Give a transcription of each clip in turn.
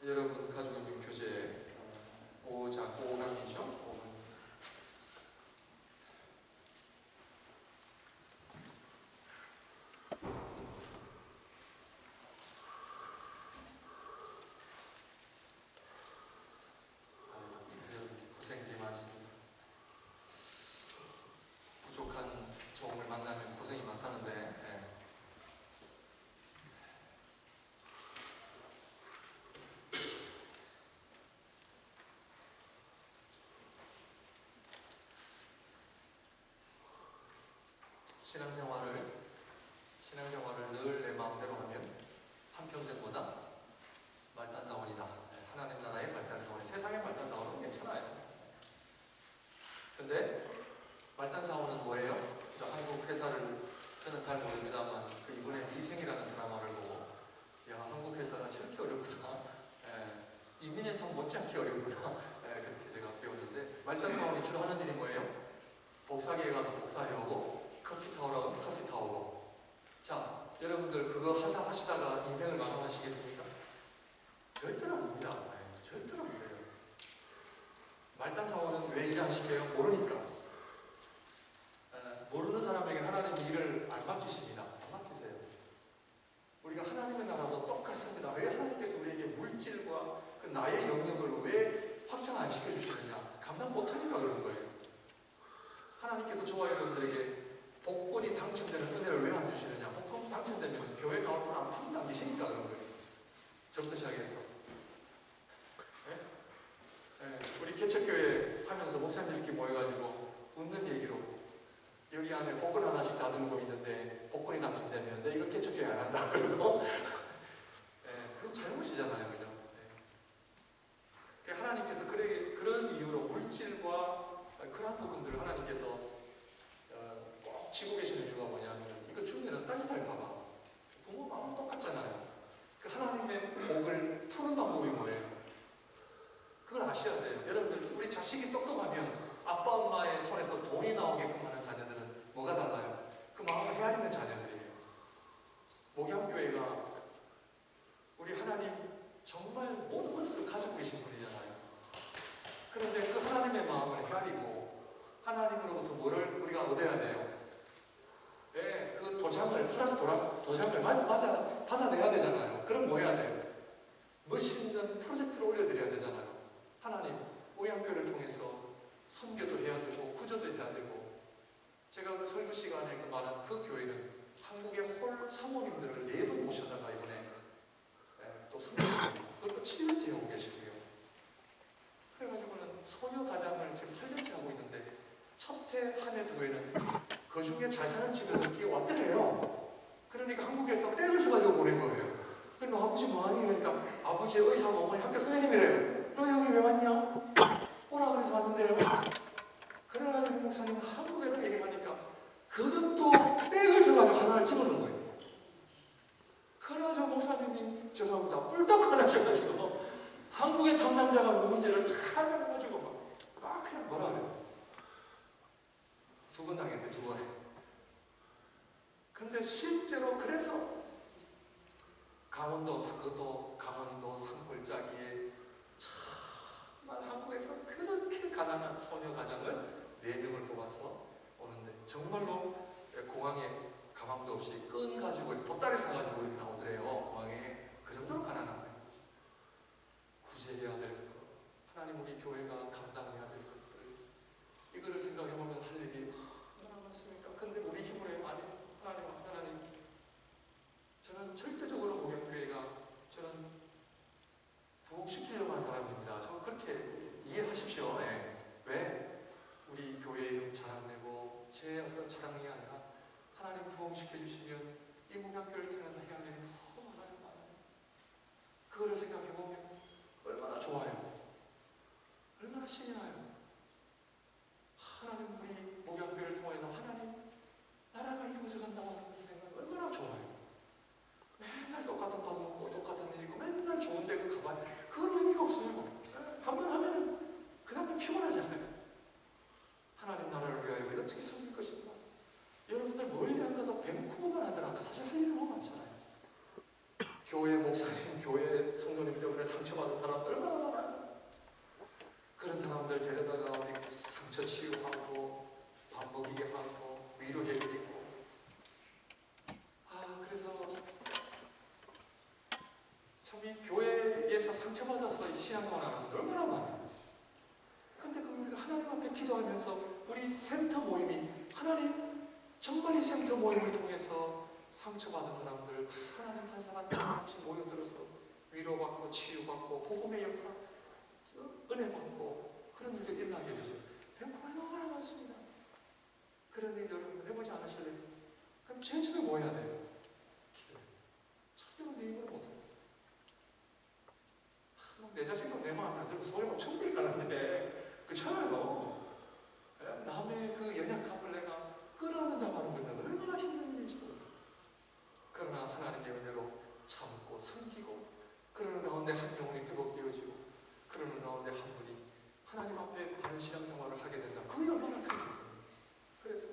여러분 가족의 교제 5강이죠. 고생들이 많습니다. 부족한 종을 만나면 고생이 많다는데 신앙생활을 늘 내 마음대로 하면 한평생보다 말단사원이다. 하나님 나라의 말단사원이, 세상의 말단사원은 괜찮아요. 근데 말단사원은 뭐예요? 저 한국 회사를 저는 잘 모릅니다만 이번에 미생이라는 드라마를 보고 야, 한국 회사가 저렇게 어렵구나. 이민의 삶 못지않게 어렵구나. 그렇게 제가 배웠는데 말단사원이 주로 하는 일이 뭐예요? 복사기에 가서 복사해오고 커피 타오라고 하면 커피 타오고. 자, 여러분들 그거 하시다가 인생을 마감하시겠습니까? 절대로 안 됩니다. 절대로 안 돼요. 말단사원은 왜 일 안 시켜요? 모르니까. 모르는 사람에게 하나님이 일을 안 맡기십니다. 안 맡기세요. 우리가 하나님의 나라도 똑같습니다. 왜 하나님께서 우리에게 물질과 그 나의 영역을 왜 확장 안 시켜주시느냐? 감당 못하니까 그런 거예요. 하나님께서 저와 여러분들에게 복권이 당첨되는 은혜를 왜 안 주시느냐? 복권 당첨되면 교회 나올 분 아무도 안 계시니까 그런 거예요. 저부터 시작해서. 우리 개척교회 하면서 목사님들끼리 모여가지고 웃는 얘기로 여기 안에 복권 하나씩 다 들고 있는데 복권이 당첨되면 내 이거 개척교회 안 한다 그러고 그건 잘못이잖아요. 그죠? 하나님께서 그런 이유로 물질과 그런 부분들을 하나님께서 꼭 쥐고 계시는 이유가 뭐냐면 이거 주면은 딸이 살까봐. 부모 마음은 똑같잖아요. 그 하나님의 복을 푸는 방법이 뭐예요? 그걸 아셔야 돼요. 여러분들 우리 자식이 똑똑하면 아빠 엄마의 손에서 돈이 나오게끔 하는 자녀들은 뭐가 달라요? 그 마음을 헤아리는 자녀들이에요. 목양교회가 우리 하나님 정말 모든 것을 가지고 계신 분이잖아요. 그런데 그 하나님의 마음을 헤아리고 하나님으로부터 뭐를 우리가 얻어야 돼요? 그 도장을 받아내야 되잖아요. 그럼 뭐 해야 돼요? 멋있는 프로젝트를 올려드려야 되잖아요. 하나님, 목양교회를 통해서 선교도 해야 되고 구조도 해야 되고. 제가 그 설교 시간에 말한 그 교회는 한국의 홀 사모님들을 4분 모셔다가 이번에 또 선교했습니다. 그것도 7년째 하고 계시고요. 그래가지고는 소녀가장을 지금 8년째 하고 있는데 첫 해 한 해 두 해는 그 중에 잘 사는 친구들끼리 왔더래요. 그러니까 한국에서 떼를 써가지고 보낸 거예요. 그래, 너 아버지 뭐하니? 그러니까 아버지의 의사가 어머니 학교 선생님이래요. 너 여기 왜 왔냐? 오라 그래서 왔는데요. 그래가지고 목사님 한국에는 얘기하니까 그것도 떼를 써가지고 하나를 집어넣은 거예요. 그래가지고 목사님이 죄송합니다. 뿔떡 화나셔가지고 한국의 담당자가 누군지를 다 해가지고 막 그냥 뭐라 그래요. 2번 당했대, 2번. 근데 실제로 그래서 강원도 산골짜기에 정말 한국에서 그렇게 가난한 소녀 가장을 4명을 뽑아서 오는데 정말로 공항에 가방도 없이 끈 가지고 보따리 사가지고 이렇게 나오더래요. 공항에. 그 정도로 가난한 거예요. 구제해야 될 것, 하나님 우리 교회가 감당해야 될 것들, 이거를 생각해보면 할 일이 얼마나 많습니까? 근데 우리 힘으로 해요? 아니, 하나님, 저는 절대적으로 목양교회가 저는 부흥시키려고 한 사람입니다. 저는 그렇게 이해하십시오. 왜? 우리 교회 이름 자랑내고 제 어떤 자랑이 아니라 하나님 부흥시켜주시면 이 목양교회를 통해서 해야 할 일이 너무 많아요. 그거를 생각해보면 얼마나 좋아요. 얼마나 신이 나요. 하나님 우리 목양교회를 통해서 하나님 나라가 이루어져 간다고 하는 것을 생각하면 얼마나 좋아요. 맨날 똑같은 밥 먹고 똑같은 일이고 맨날 좋은 데 가봐요. 그건 의미가 없어요. 한 번 하면은 그 다음에 피곤하잖아요. 하나님 나라를 위하여 우리가 어떻게 섬길 것인가. 여러분들 멀리 안 가도 밴쿠버만 하더라도 사실 할 일이 너무 많잖아요. 교회 목사님, 교회 성도님 때문에 상처받은 사람들 얼마나 많아요. 그런 사람들 데려다가 우리 상처 치유하고 밥 먹이게 하고 위로해드리고, 그래서 참 이 교회에서 상처받아서 이 신앙생활하는 분들 얼마나 많아요. 근데 그걸 우리가 하나님 앞에 기도하면서 우리 센터 모임이, 하나님 정말 이 센터 모임을 통해서 상처받은 사람들 하나님 한 사람 한 사람씩 모여들어서 위로받고 치유받고 복음의 역사 은혜받고 그런 일들 일어나게 해주세요. 뱅크가 너무나 많습니다. 그런 일 여러분들 해보지 않으실래요? 그럼 제일 처음에 뭐 해야 돼요? 기도해요. 절대로 내 힘으로 못해요. 내 자신도 내 마음에 안 들고 소리 막 천불이 나는데 그렇잖아요. 남의 그 연약함을 내가 끌어안는다고 하는 것은 얼마나 힘든 일인지 모릅니다. 그러나 하나님의 은혜로 참고 섬기고 그러는 가운데 한 영혼이 회복되어지고 그러는 가운데 한 분이 하나님 앞에 바른 신앙생활을 하게 된다. 그게 얼마나 큰 일입니까? 그래서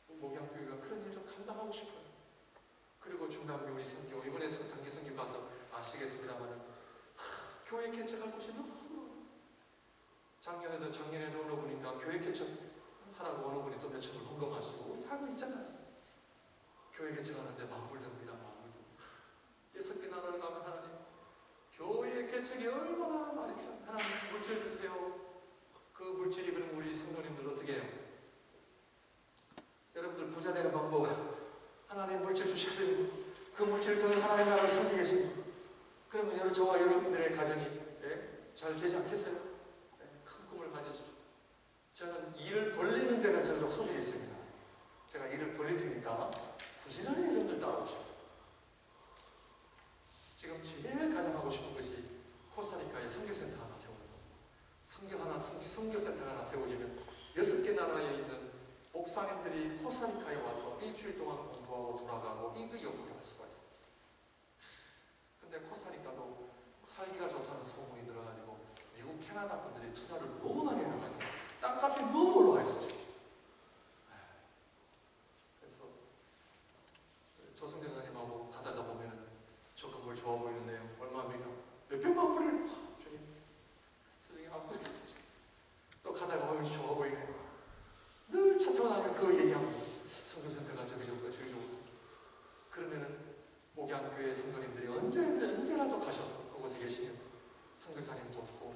목양교회가 그런 일 좀 감당하고 싶어요. 그리고 중남미 우리 선교 이번에 단기 선교 가서 아시겠습니다만은 교회 개척할 곳이 너무, 작년에도 어느 분인가 교회 개척하라고 어느 분이 또 몇 천을 헌금하시고 하고 있잖아요. 교회 개척하는데 만불됩니다. 만불. 6개 나라를 가면 하나님 교회 개척이 얼마나 말이죠. 하나님 물질 주세요. 그 물질이 그럼 우리 성도님들 어떻게 해요? 여러분들 부자 되는 방법, 하나님 물질 주셔야 되고 그 물질을 통해 하나님 나라를 섬기겠습니다. 그러면 저와 여러분들의 가정이 잘 되지 않겠어요? 큰 꿈을 가지십시오. 저는 일을 벌리는 데는 저는 좀 소질이 있습니다. 제가 일을 벌릴 테니까 부지런히 여러분들 따라오시고, 지금 제일 가장 하고 싶은 것이 코스타리카에 선교센터 하나 세우는 겁니다. 선교센터 하나 세워지면 6개 나라에 있는 목사님들이 코스타리카에 와서 일주일 동안 공부하고 돌아가고 이거 역할을 할 수가 있어요. 근데 코스타리카도 살기가 좋다는 소문이 들어가지고 미국, 캐나다 분들이 투자를 너무 많이 해놔가지고 땅값이 너무 올라와 있어요. 그래서 조성대사님하고 가다가 보면은 저 건물 좋아 보이는데요. 얼마입니까? 몇백만 불을 주님, 선생님 아무것도 없겠죠. 또 가다가 좋아 보이네요. 늘 차 타고 다니면 그거 얘기하면 선교센터가 저기 그러면은 목양교회 성도님들이 언제라도 가셔서 그곳에 계시면서 선교사님 돕고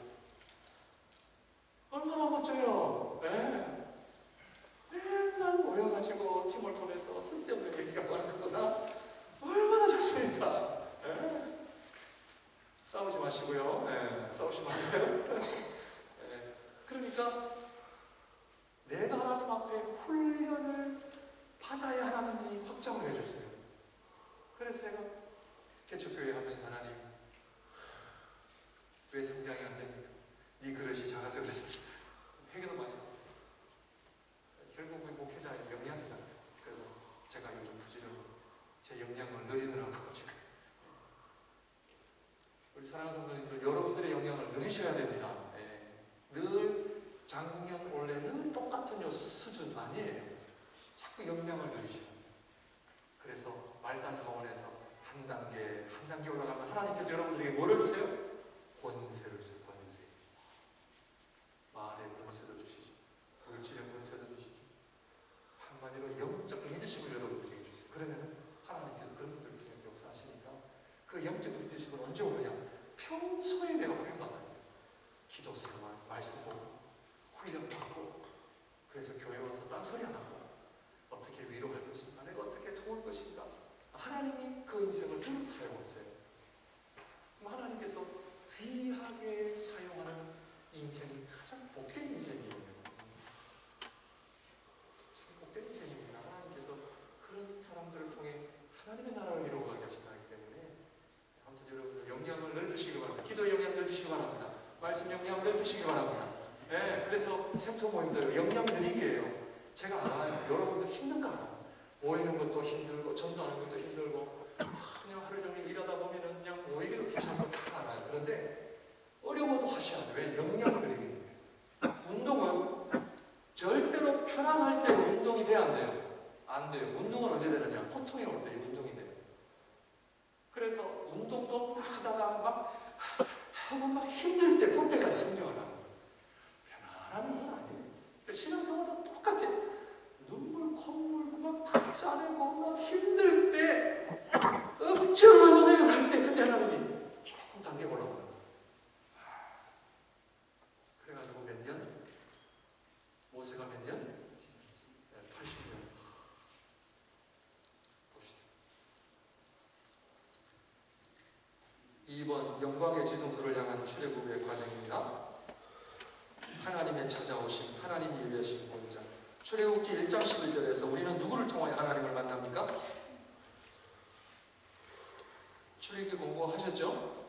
얼마나 멋져요. 맨날 모여가지고 팀을 통해서 쓸데없는 얘기하고 하는 것보다 얼마나 좋습니까? 싸우지 마시고요. 싸우지 마세요. 그러니까 내가 하나님 앞에 훈련을 받아야 하나님이 확장을 해주세요. 그래서 제가 개척교회 하면서 하나님 왜 성장이 안 됩니까? 네 그릇이 작아서 그래서 회개도 많이 하고 결국은 목회자의 역량이잖아요. 그래서 제가 요즘 부지런히 제 역량을 늘리느라고 지금 우리 사랑하는 성도님들 여러분들의 역량을 늘리셔야 됩니다. 늘 작년 올해 늘 똑같은 요 수준 아니에요. 자꾸 역량을 늘리셔야 돼요. 그래서 말단 사원에서 한 단계 올라가면 하나님께서 여러분들에게 뭐를 주세요? 권세를 주세요. 권세. 말의 권세도 주시죠. 물질의 권세도 주시죠. 한마디로 영적 리더십을 여러분들에게 주세요. 그러면 하나님께서 그런 분들을 통해서 역사하시니까 그 영적 리더십은 언제 오느냐? 평소에 내가 훈련받아요. 기도 생활, 말씀 보고 훈련받고, 그래서 교회 와서 딴소리 안 하고 어떻게 위로할 것인가, 내가 어떻게 도울 것인가, 하나님이 그 인생을 쭉 사용하세요. 하나님께서 귀하게 사용하는 인생이 가장 복된 인생이에요. 참 복된 인생입니다. 하나님께서 그런 사람들을 통해 하나님의 나라를 이루어가게 하신다기 때문에 아무튼 여러분들 역량을 넓히시기 바랍니다. 기도 역량 넓히시기 바랍니다. 말씀 역량 넓히시기 바랍니다. 그래서 센터 모임들 역량 늘리기예요. 제가 알아요. 여러분들 힘든 거 알아요. 모이는 것도 힘들고 전도하는 것도 힘들고 그냥 하루 종일 일하다 보면은 그냥 모이기도 귀찮고 다 알아요. 그런데 어려워도 하셔야 돼요. 왜? 역량을 늘리기 때문에. 운동은 절대로 편안할 때 운동이 돼야 안 돼요. 안 돼요. 운동은 언제 되느냐? 고통이 올 때 운동이 돼요. 그래서 운동 제가 막 힘들 때 그때까지 성경을 하는 거예요. 편안한 건 아니에요. 신앙생활도 똑같아. 눈물 콧물 막 짜내고 막 힘들 때 억지로라도 내가 갈 때 그때 하나님이 조금 단계가 올라가는 거예요. 그래가지고 몇 년? 모세가 몇 년? 80년. 봅시다. 2번 영광의 지성소를 향한 출애굽의 과정입니다. 하나님의 찾아오심, 하나님이 예비하신 본자. 출애굽기 1장 11절에서 우리는 누구를 통하여 하나님을 만납니까? 출애굽기 공부하셨죠?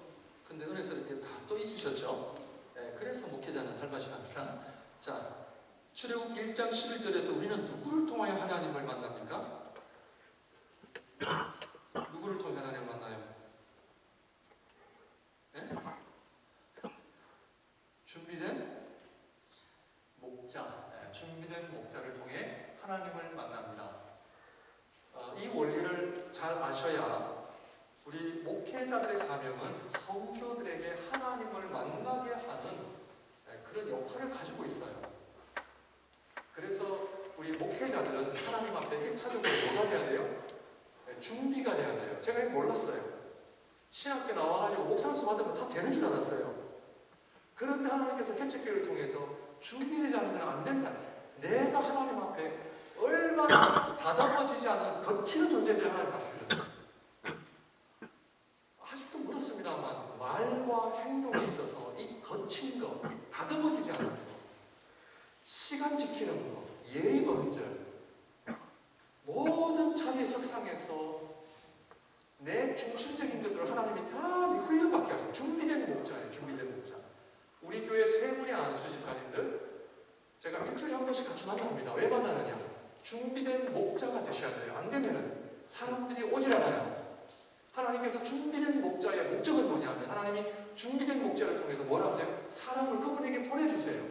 근데 은혜스럽게 다 또 잊으셨죠? 네, 그래서 목회자는 할 맛이 납니다. 자, 출애굽기 1장 11절에서 우리는 누구를 통하여 하나님을 만납니까? 누구를 통해 하나님을 만나요? 네? 준비된 목자, 준비된 목자를 통해 하나님을 만납니다. 이 원리를 잘 아셔야 우리 목회자들의 사명은 성도들에게 하나님을 만나게 하는 그런 역할을 가지고 있어요. 그래서 우리 목회자들은 하나님 앞에 1차적으로 뭐가 돼야 돼요? 준비가 돼야 돼요. 제가 이거 몰랐어요. 신학교 나와가지고 목사 수업 받으면 다 되는 줄 알았어요. 그런데 하나님께서 개척교회를 통해서 준비되지 않으면 안 된다. 내가 하나님 앞에 얼마나 다듬어지지 않는 거치는 존재인지를 하나님 가르쳐주셨어요. 아직도 묻었습니다만 말과 행동에 있어서 이 거친 거, 다듬어지지 않는 거, 시간 지키는 거, 예의 범절, 모든 자기 석상에서 내 중심적인 것들을 하나님이 다 훈련받게 하셔요. 준비된 목자예요. 준비된 목자. 우리 교회 세 분의 안수 집사님들 제가 일주일에 한 번씩 같이 만납니다. 왜 만나느냐? 준비된 목자가 되셔야 돼요. 안 되면은 사람들이 오질 않아요. 하나님께서 준비된 목자의 목적은 뭐냐면 하나님이 준비된 목자를 통해서 뭘 하세요? 사람을 그분에게 보내주세요.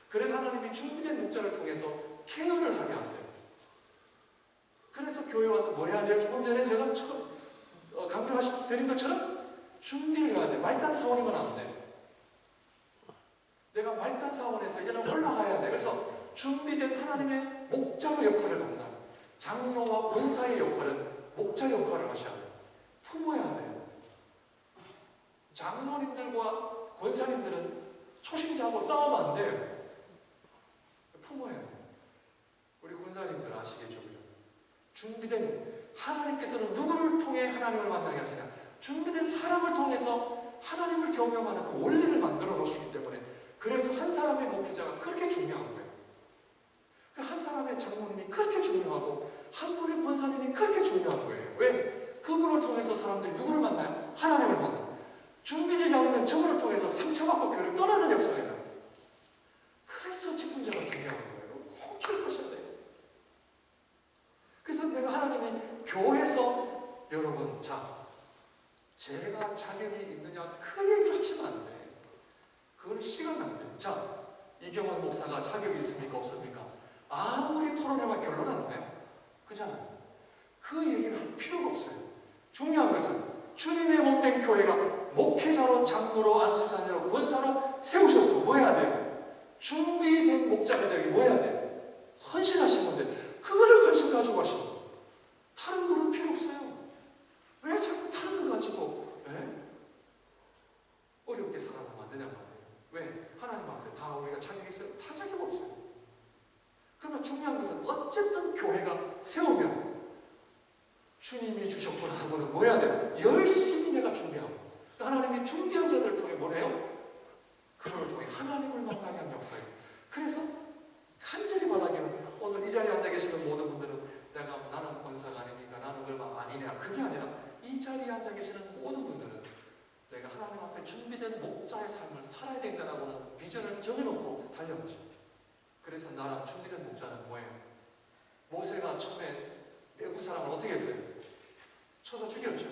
그래서 하나님이 준비된 목자를 통해서 케어를 하게 하세요. 그래서 교회 와서 뭐 해야 돼요? 조금 전에 제가 강조드린 것처럼 준비를 해야 돼요. 말단 사원이면 안 돼요. 내가 말단 사원에서 이제는 올라가야 돼. 그래서 준비된 하나님의 목자로 역할을 합니다. 장로와 권사의 역할은 목자 역할을 하셔야 돼요. 품어야 돼요. 장로님들과 권사님들은 초신자하고 싸우면 안 돼요. 품어야 돼요. 우리 권사님들 아시겠죠? 그죠? 준비된 하나님께서는 누구를 통해 하나님을 만나게 하시냐? 준비된 사람을 통해서 하나님을 경험하는 그 원리를 만들어 놓으시기 때문에 그래서 한 사람의 목회자가 그렇게 중요한 거예요. 그 한 사람의 장로님이 그렇게 중요하고 한 분의 권사님이 그렇게 중요한 거예요. 왜? 그분을 통해서 사람들이 누구를 만나요? 하나님을 만나요. 준비되지 않으면 저분을 통해서 상처받고 교회를 떠나는 역사예요. 그래서 직분자가 중요한 거예요. 꼭 기억하셔야 돼요. 그래서 내가 하나님이 교회에서 여러분 자 제가 자격이 있느냐 그 얘기를 하시면 안 돼. 그건 시간 낭비예요. 자 이경원 목사가 자격이 있습니까 없습니까? 아무리 토론해봐 결론 안 나요. 그잖아요. 그 얘기를 할 필요가 없어요. 중요한 것은 주님의 몸된 교회가 목회자로 장로로 안수사님으로 권사로 세우셨으면 뭐 해야 돼요? 준비된 목자가 되기 뭐 해야 돼요? 헌신하신 건데 그거를 관심 가지고 하시는 거예요. 다른 거는 필요 없어요. 왜 자꾸 다른 거 가지고 어렵게 사람을 만드냐 말이에요. 왜? 하나님 앞에 다 우리가 자격이 있어요? 다 자격 없어요. 그러나 중요한 것은 어쨌든 교회가 세우면 주님이 주셨구나 하고는 뭐 해야 돼요? 열심히 내가 준비하고 하나님이 준비한 자들을 통해 뭘 해요? 그를 통해 하나님을 만나게 한 역사예요. 그래서 간절히 바라기는 오늘 이 자리에 앉아 계시는 모든 분들은 나는 권사가 아니니까 나는 얼마 아니냐 그게 아니라 이 자리에 앉아 계시는 모든 분들은 내가 하나님 앞에 준비된 목자의 삶을 살아야 된다라고는 비전을 정해놓고 달려가십니다. 그래서 나랑 준비된 목자는 뭐예요? 모세가 처음에 애국 사람을 어떻게 했어요? 쳐서 죽였죠.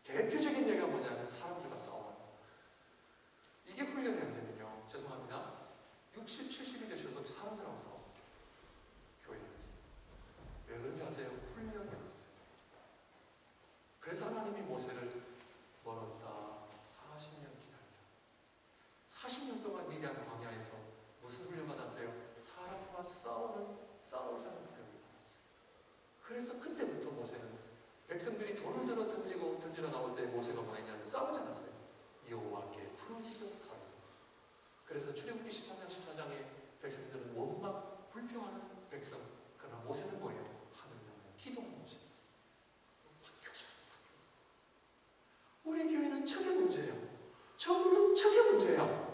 대표적인 얘기가 뭐냐면 사람들과 싸워요. 이게 훈련이 안 되면요. 죄송합니다. 60, 70이 되셔서 사람들하고 싸워요. 교회에서. 왜 그런지 아세요? 훈련이 안 됐어요. 그래서 하나님이 모세를 멀었다 40년 기다렸어요. 40년 동안 미디안 광야에서 무슨 훈련 받았어요? 사람과 싸우자는 훈련을 받았어요. 그래서 그때부터 모세는 백성들이 돌을 들어 던지러 나올 때 모세가 뭐 했냐면 싸우지 않았어요. 여호와께 부르짖었다. 그래서 출애굽기 13장 14장에 백성들은 원망 불평하는 백성, 그러나 모세는 뭐예요? 하늘을 향해 기도하는 모세. 우리 교회는 저게 문제예요. 저분은 저게 문제야.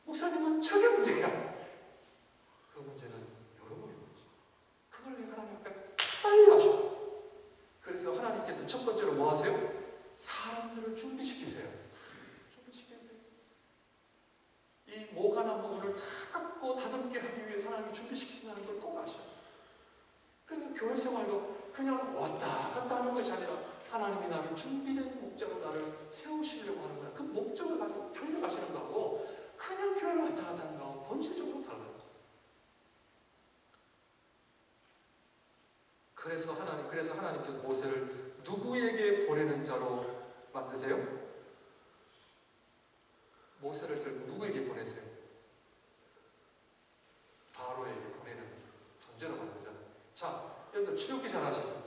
목사님은 저게 문제야. 그 문제는 여러분의 문제. 그걸 내가 하나님 앞에 빨리 하셔. 그래서 하나님께서 첫 번째로 뭐 하세요? 사람들을 준비시키세요. 이 모가난 부분을 다 깎고 다듬게 하기 위해서 하나님이 준비시키신다는 걸 꼭 아셔요. 그래서 교회 생활도 그냥 왔다 갔다 하는 것이 아니라 하나님이 나를 준비된 목적으로 나를 세우시려고 하는 거야. 그 목적을 가지고 교회 가시는 거하고 그냥 교회를 왔다 갔다 하는 거하고 본질적으로 달라요. 그래서 하나님께서 모세를 누구에게 보내는 자로 만드세요? 모세를 결국 누구에게 보내세요? 바로에게 보내는 존재로 만들잖아요. 자, 여러분들 출애굽기 잘 아시죠?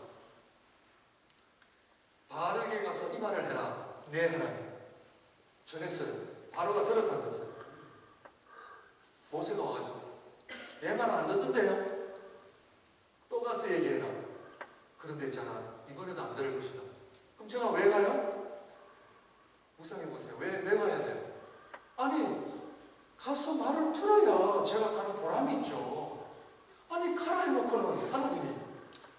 바로에게 가서 이 말을 해라. 네, 하나님. 전했어요. 바로가 들어서 안 들었어요? 모세가 와가지고 내 말 안 듣던데요? 또 가서 얘기해라. 그런데 있잖아, 이번에도 안 들을 것이다. 그럼 제가 왜 가요? 묵상해보세요. 왜 가야 돼요? 아니, 가서 말을 들어야 제가 가는 보람이 있죠. 아니, 가라 해놓고는 하나님이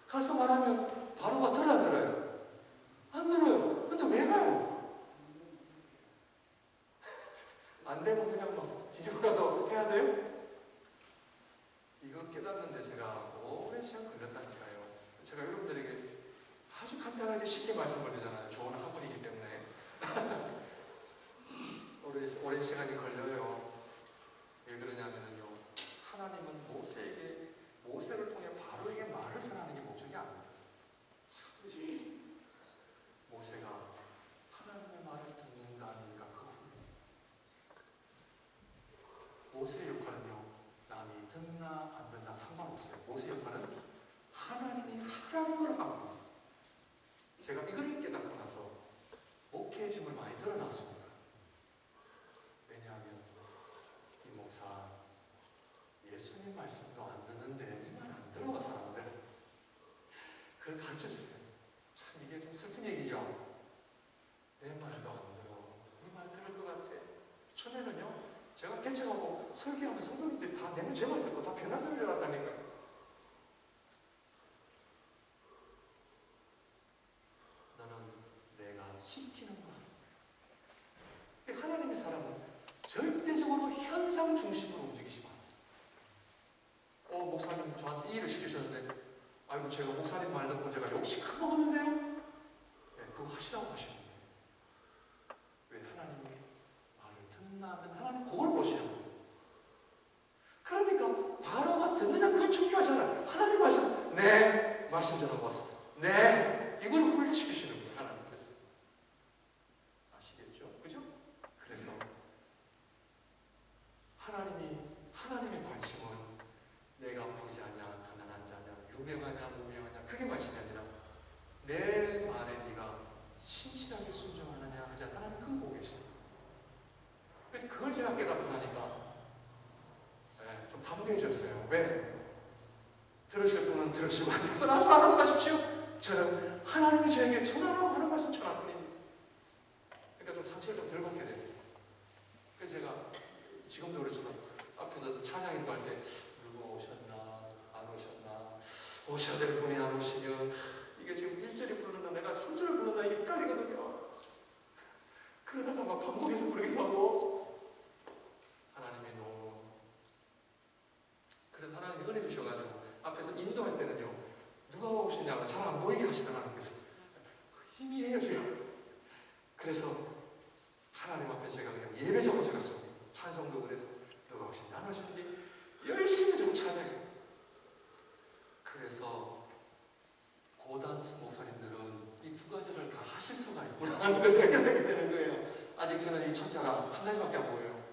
가서 말하면 바로가 들어 안 들어요? 안 들어요. 근데 왜 가요? 안 되면 그냥 막 뒤집어라도 해야 돼요? 이거 깨닫는데 제가 오랜 시간 걸렸다니까요. 제가 여러분들에게 아주 간단하게 쉽게 말씀을 드리잖아요. 좋은 학문이기 때문에. 오랜 시간이 걸려요. 왜 그러냐면요. 하나님은 모세를 통해 바로에게 말을 전하는 게 목적이 아니에요. 참, 모세가 하나님의 말을 듣는가 아닌가 그 훈련. 모세의 역할은요. 남이 듣나 안 듣나 상관없어요. 모세의 역할은 하나님이 하라는 걸 하는 거예요. 제가 이걸 깨닫고 나서 목회의 짐을 많이 드러났습니다. 왜냐하면 이 목사 예수님 말씀도 안 듣는데 이 말 안 들어가 사람들. 그걸 가르쳐주세요. 참 이게 좀 슬픈 얘기죠. 내 말도 안 들어. 이 말 들을 것 같아. 처음에는요. 제가 개척하고 설교하면 성도님들이 다 내 말 듣고 다 변화를 일어났다니까요. 너는 내가 시키는 거야. 하나님의 사람은 절대적으로 현상 중심으로 움직이시면 안 돼요. 목사님 저한테 이 일을 시키셨는데 아이고 제가 목사님 말 듣고 제가 욕심 큰 먹었는데요? 네, 그거 하시라고 하시는 거예요. 왜 하나님이 말을 듣나 안 듣나 하나님 그걸 보시는 거예요. 그러니까 바로가 듣느냐 그건 중요하잖아요. 하나님 말씀 네 말씀 전하고 왔습니다. 네 이걸 훈련시키시는 거예요. 하나님께서. 아시겠죠? 그죠? 그래서 하나님의 관심은 내가 부자냐 가난한 자냐 유명하냐 무명하냐 그게 관심이 아니라 내 말에 네가 신실하게 순종하느냐 하지 않나 하나님 그거 보고 계시는 거예요. 그걸 제가 깨닫고 나니까 좀 담대해졌어요. 왜? 들으실 분은 들으시고 안 되면 알아서 하십시오. 저는 하나님이 저에게 전하라고 하는 말씀 전할 뿐입니다. 그러니까 좀 상처를 좀 덜 받게 돼요. 그래서 제가 지금도 그렇지만 앞에서 찬양 인도할 때 누가 오셨나 안 오셨나 오셔야 될 분이 안 오시면 이게 지금 1절이 부르는다 내가 3절을 부르는다 이게 헷갈리거든요. 그러다가 막 반복해서 부르기도 하고 하나님의 너무 그래서 하나님이 은혜 주셔가지고 앞에서 인도할 때는요 누가 오시냐고 잘 안 보이게 하시더라고요. 하나님께서 희미해요 지금. 그래서 하나님 앞에 제가 그냥 예배 적어주었습니다. 찬송도 그래서 누가 오신지 안 오신지 열심히 좀 찬양해요. 그래서 고단수 목사님들은 이 두 가지를 다 하실 수가 있구나 하는 걸 제가 깨닫게 되는 거예요. 아직 저는 이 첫째나 한 가지밖에 안 보여요.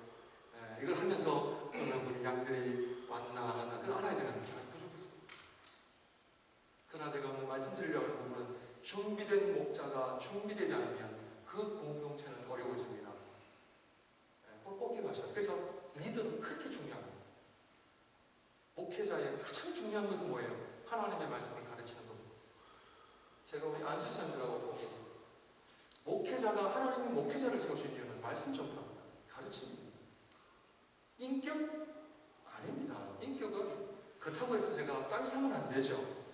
이걸 하면서 어느 분이 양들이 왔나 안 왔나 그걸 알아야 되는 게 부족했어요. 그러나 제가 오늘 말씀드리려고 하는 부분은 준비된 목자가 준비되지 않으면 그 공동체는 어려워집니다. 꼭 기억하셔야 돼요. 그래서 리더는 그렇게 중요합니다. 목회자의 가장 중요한 것은 뭐예요? 하나님의 말씀을 가르치는 겁니다. 제가 우리 안수선들하고 얘기했어요. 목회자가 하나님의 목회자를 세우신 이유는 말씀 전파입니다. 가르칩니다. 인격? 아닙니다. 인격은 그렇다고 해서 제가 딴짓하면 안 되죠.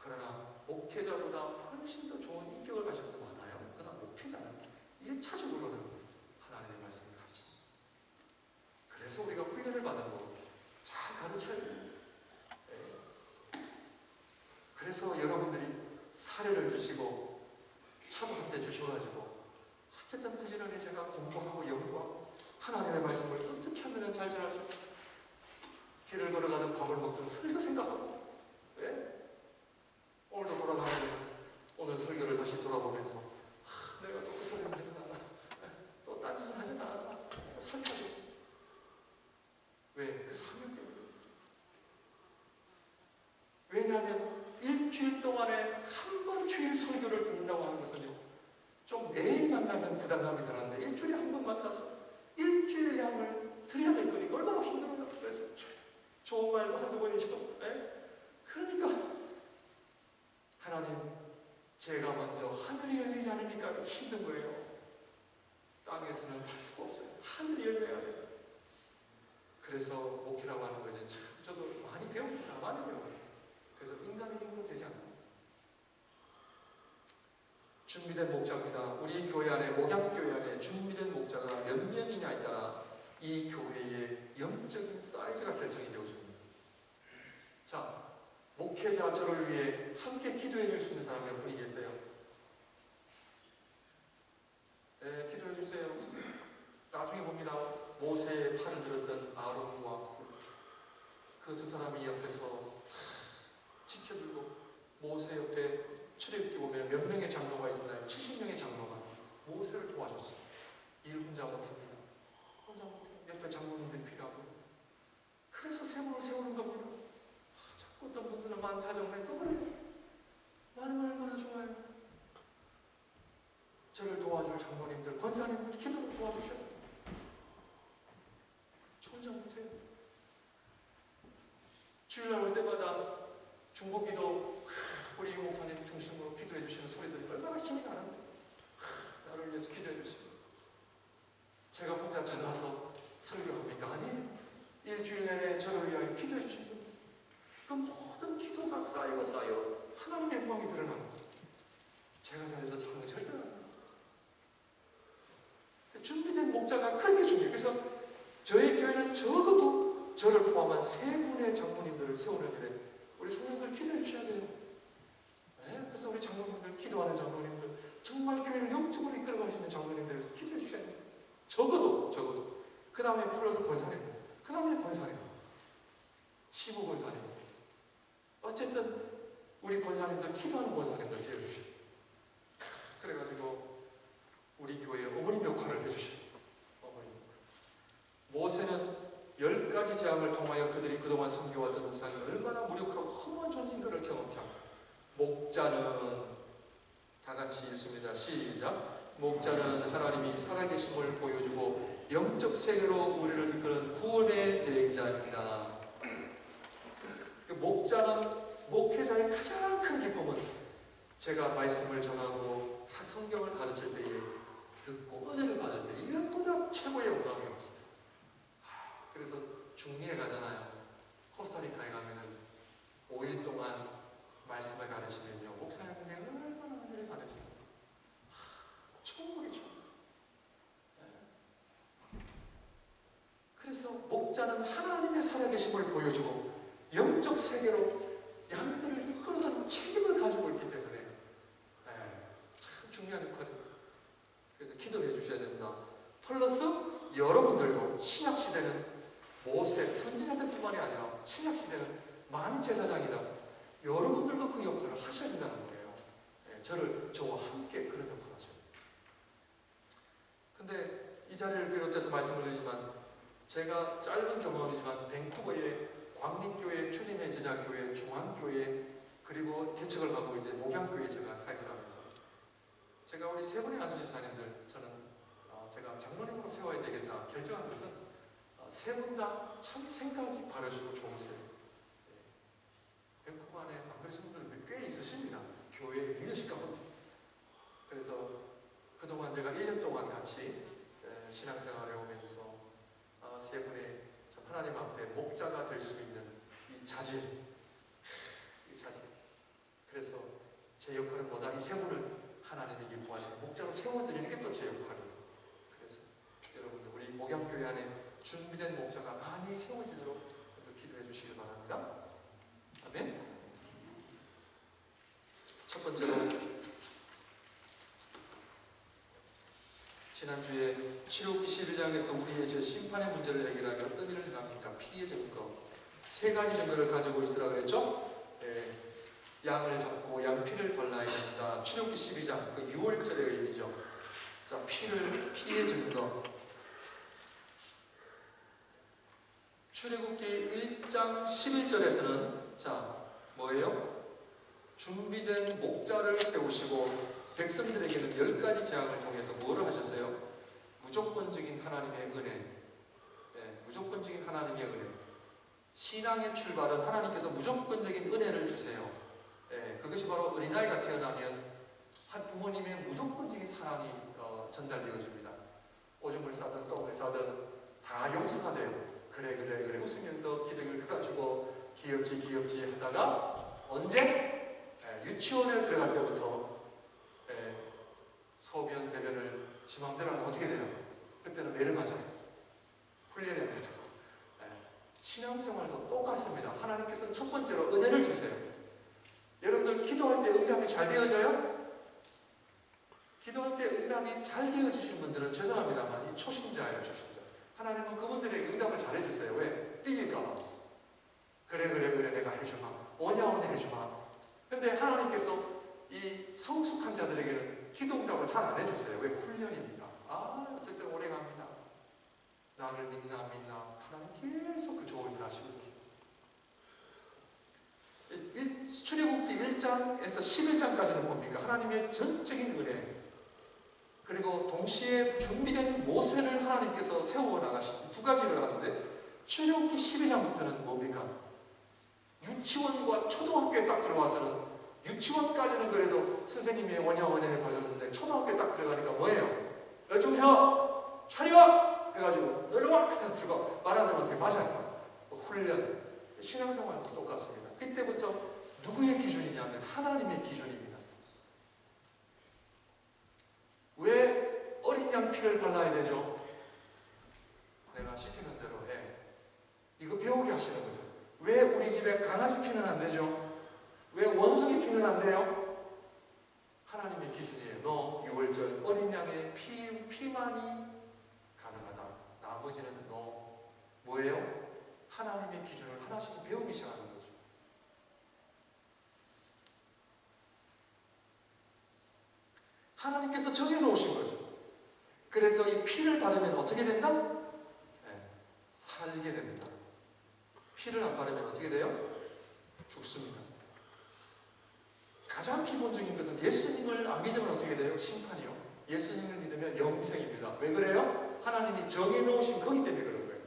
그러나 목회자보다 훨씬 더 좋은 인격을 가진 분도 많아요. 그러나 목회자는 1차적으로는 하나님의 말씀을 가르칩니다. 그래서 우리가 훈련을 받은 거 잘 가르쳐야 돼요. 그래서 여러분들이 사례를 주시고 차도 한 대 주셔가지고 어쨌든 부지런히 제가 공부하고 연구하고 하나님의 말씀을 어떻게 하면 잘 전할 수 있을까? 길을 걸어가든 밥을 먹든 설교 생각하고 오늘도 돌아가면 오늘 설교를 다시 돌아보면서 내가 또 헛소리를 하잖아, 또 딴짓을 하잖아, 또 설득하고. 왜? 그 사명 때문에. 왜냐하면 일주일 동안에 한 번 주일 설교를 듣는다고 하는 것은요, 좀 매일 만나면 부담감이 들었는데 일주일에 한 번 만나서 일주일 양을 드려야 될 거니까 얼마나 힘들어요. 그래서 좋은 말도 한두 번이죠. 그러니까 하나님, 제가 먼저 하늘이 열리지 않으니까 힘든 거예요. 땅에서는 할 수가 없어요. 하늘이 열려야 돼요. 그래서 목회라고 하는 거지. 참 저도 많이 배웁니다. 많이 배워요. 그래서 인간의 힘으로 되지 않아요. 준비된 목자입니다. 우리 교회 안에, 목양교회 안에 준비된 목자가 몇 명이냐에 따라 이 교회의 영적인 사이즈가 결정이 되어집니다. 자, 목회자 저를 위해 함께 기도해 줄 수 있는 사람 몇 분이 계세요? 네, 기도해 주세요. 나중에 봅니다. 모세의 팔을 들었던 아론과 홀, 그 두 사람이 옆에서 지켜들고, 모세 옆에 출애굽기 보면 몇 명의 장로가 있었나요? 70명의 장로가 모세를 도와줬어요. 일 혼자 못합니다. 혼자 못해요. 옆에 장로님들이 필요하고. 그래서 세월을 세우는 겁니다. 자꾸 어떤 분들은 만타정에 또 그래. 많으면 얼마나 좋아요. 저를 도와줄 장로님들, 권사님들 기도를 도와주셔야 돼요. 저 혼자 못해요. 주일날 올 때마다 중보기도 우리 유 목사님 중심으로 기도해 주시는 소리들이 얼마나 힘이 나는데, 나를 위해서 기도해 주시고, 제가 혼자 잘나서 설교합니까? 아니에요. 일주일 내내 저를 위하여 기도해 주신 분, 그 모든 기도가 쌓이고 쌓여 하나님의 영광이 드러납니다. 제가 잘해서 잘하는 거 절대 아니에요. 준비된 목자가 그렇게 중요해요. 그래서 저희 교회는 적어도 저를 포함한 3분의 장로님들을 세우는 일에 우리 성도들 기도해 주셔야 돼요. 그래서 우리 장로님들, 기도하는 장로님들, 정말 교회를 영적으로 이끌어갈 수 있는 장로님들에서 기도해 주셔야 돼요. 적어도. 그 다음에 플러스 권사님, 그 다음에 권사님, 시부 권사님. 어쨌든 우리 권사님들, 기도하는 권사님들 되어주셔요. 그래가지고 우리 교회에 어머님 역할을 해주셔요. 어머님 역할. 모세는 10가지 재앙을 통하여 그들이 그동안 섬겨왔던 우상이 얼마나 무력하고 허무한 존재인가를 경험케 합니다. 목자는, 다 같이 읽습니다. 시작. 목자는 하나님이 살아계심을 보여주고 영적 세계로 우리를 이끄는 구원의 대행자입니다. 목자는, 목회자의 가장 큰 기쁨은 제가 말씀을 전하고 성경을 가르칠 때에 듣고 은혜를 받을 때 이것보다 최고의 영광이 없어요. 그래서 중미에 가잖아요. 코스타리카에 가면은 5일 동안 말씀을 가르치면요, 목사님들이 얼마나 은혜를 받으시죠. 천국이죠. 그래서 목자는 하나님의 살아계심을 보여주고 영적 세계로 양들을 이끌어가는 책임을 가지고 있기 때문에 참 중요한 역할입니다. 그래서 기도해 주셔야 된다. 플러스 여러분들도 신약시대는 모세 선지자들뿐만이 아니라 신약시대는 많은 제사장이라서 여러분들도 그 역할을 하셔야 된다는 거예요. 저와 함께 그런 역할을 하셔야 돼요. 근데 이 자리를 비롯해서 말씀을 드리지만 제가 짧은 경험이지만 밴쿠버의 광림교회, 주님의 제자교회, 중앙교회, 그리고 개척을 하고 이제 목양교회 제가 사역을 하면서 제가 우리 세 분의 안수집사님들 저는 제가 장로님으로 세워야 되겠다 결정한 것은 세 분 다 참 생각이 바르시고 좋으세요. 밴쿠버 안에 안 그러신 분들 꽤 있으십니다. 교회 리더십 가운데. 그래서 그동안 제가 1년 동안 같이 신앙생활을 해오면서 세 분의 하나님 앞에 목자가 될 수 있는 이 자질. 그래서 제 역할은 뭐다? 이 세 분을 하나님이 기뻐하시는 목자로 세워드리는 게 또 제 역할이에요. 그래서 여러분들 우리 목양교회 안에 준비된 목자가 많이 세워지도록 기도해 주시길 바랍니다. 아멘. 첫 번째로 지난주에 출애굽기 12장에서 우리의 죄 심판의 문제를 해결하기 어떤 일을 행합니까? 피의 증거. 세 가지 증거를 가지고 있으라 그랬죠? 양을 잡고 양피를 발라야 된다. 출애굽기 12장 그 6월절의 의미죠. 자, 피의 증거. 출애굽기 1장 11절에서는 자, 뭐예요? 준비된 목자를 세우시고 백성들에게는 10가지 재앙을 통해서 뭐를 하셨어요? 무조건적인 하나님의 은혜. 무조건적인 하나님의 은혜. 신앙의 출발은 하나님께서 무조건적인 은혜를 주세요. 그것이 바로 어린아이가 태어나면 한 부모님의 무조건적인 사랑이 전달되어집니다. 오줌을 싸든 똥을 싸든 다 용서가 돼요. 그래 웃으면서 기저귀를 켜가지고 귀엽지 하다가 언제? 유치원에 들어갈 때부터 소변, 대변을 지 맘대로 하면 어떻게 돼요? 그때는 매를 맞아요. 훈련이 안 되죠. 신앙생활도 똑같습니다. 하나님께서는 첫 번째로 은혜를 주세요. 여러분들 기도할 때 응답이 잘 되어져요? 기도할 때 응답이 잘 되어지신 분들은 죄송합니다만 이 초신자예요. 초신자. 하나님은 그분들에게 응답을 잘 해주세요. 왜? 삐질까봐. 그래 내가 해주마. 오냐 해주마. 근데 하나님께서 이 성숙한 자들에게는 기도 응답을 잘 안 해주세요. 왜? 훈련입니다. 어쩔 때 오래 갑니다. 나를 믿나 하나님 계속 그 좋은 일 하시거든요. 출애굽기 1장에서 11장까지는 뭡니까? 하나님의 전적인 은혜. 그리고 동시에 준비된 모세를 하나님께서 세워나가신 두 가지를 하는데 출애굽기 12장부터는 뭡니까? 유치원과 초등학교에 딱 들어와서는 유치원까지는 그래도 선생님이 오냐 해봐줬는데 초등학교에 딱 들어가니까 뭐예요? 열중서 차려! 해가지고 놀러와! 해가지고 말하는 어떻게 맞아요. 훈련, 신앙생활도 똑같습니다. 그때부터 누구의 기준이냐면 하나님의 기준입니다. 왜 어린 양 피를 발라야 되죠? 내가 시키는 대로 해. 이거 배우게 하시는 거죠. 왜 우리 집에 강아지 피는 안 되죠? 왜 원숭이 피는 안 돼요? 하나님의 기준이에요. 너 6월절 어린 양의 피만이 가능하다. 나머지는 너 뭐예요? 하나님의 기준을 하나씩 배우기 시작하는 거죠. 하나님께서 정해놓으신 거죠. 그래서 이 피를 바르면 어떻게 된다? 살게 됩니다. 피를 안 바르면 어떻게 돼요? 죽습니다. 가장 기본적인 것은 예수님을 안 믿으면 어떻게 돼요? 심판이요. 예수님을 믿으면 영생입니다. 왜 그래요? 하나님이 정해놓으신 거기 때문에 그런 거예요.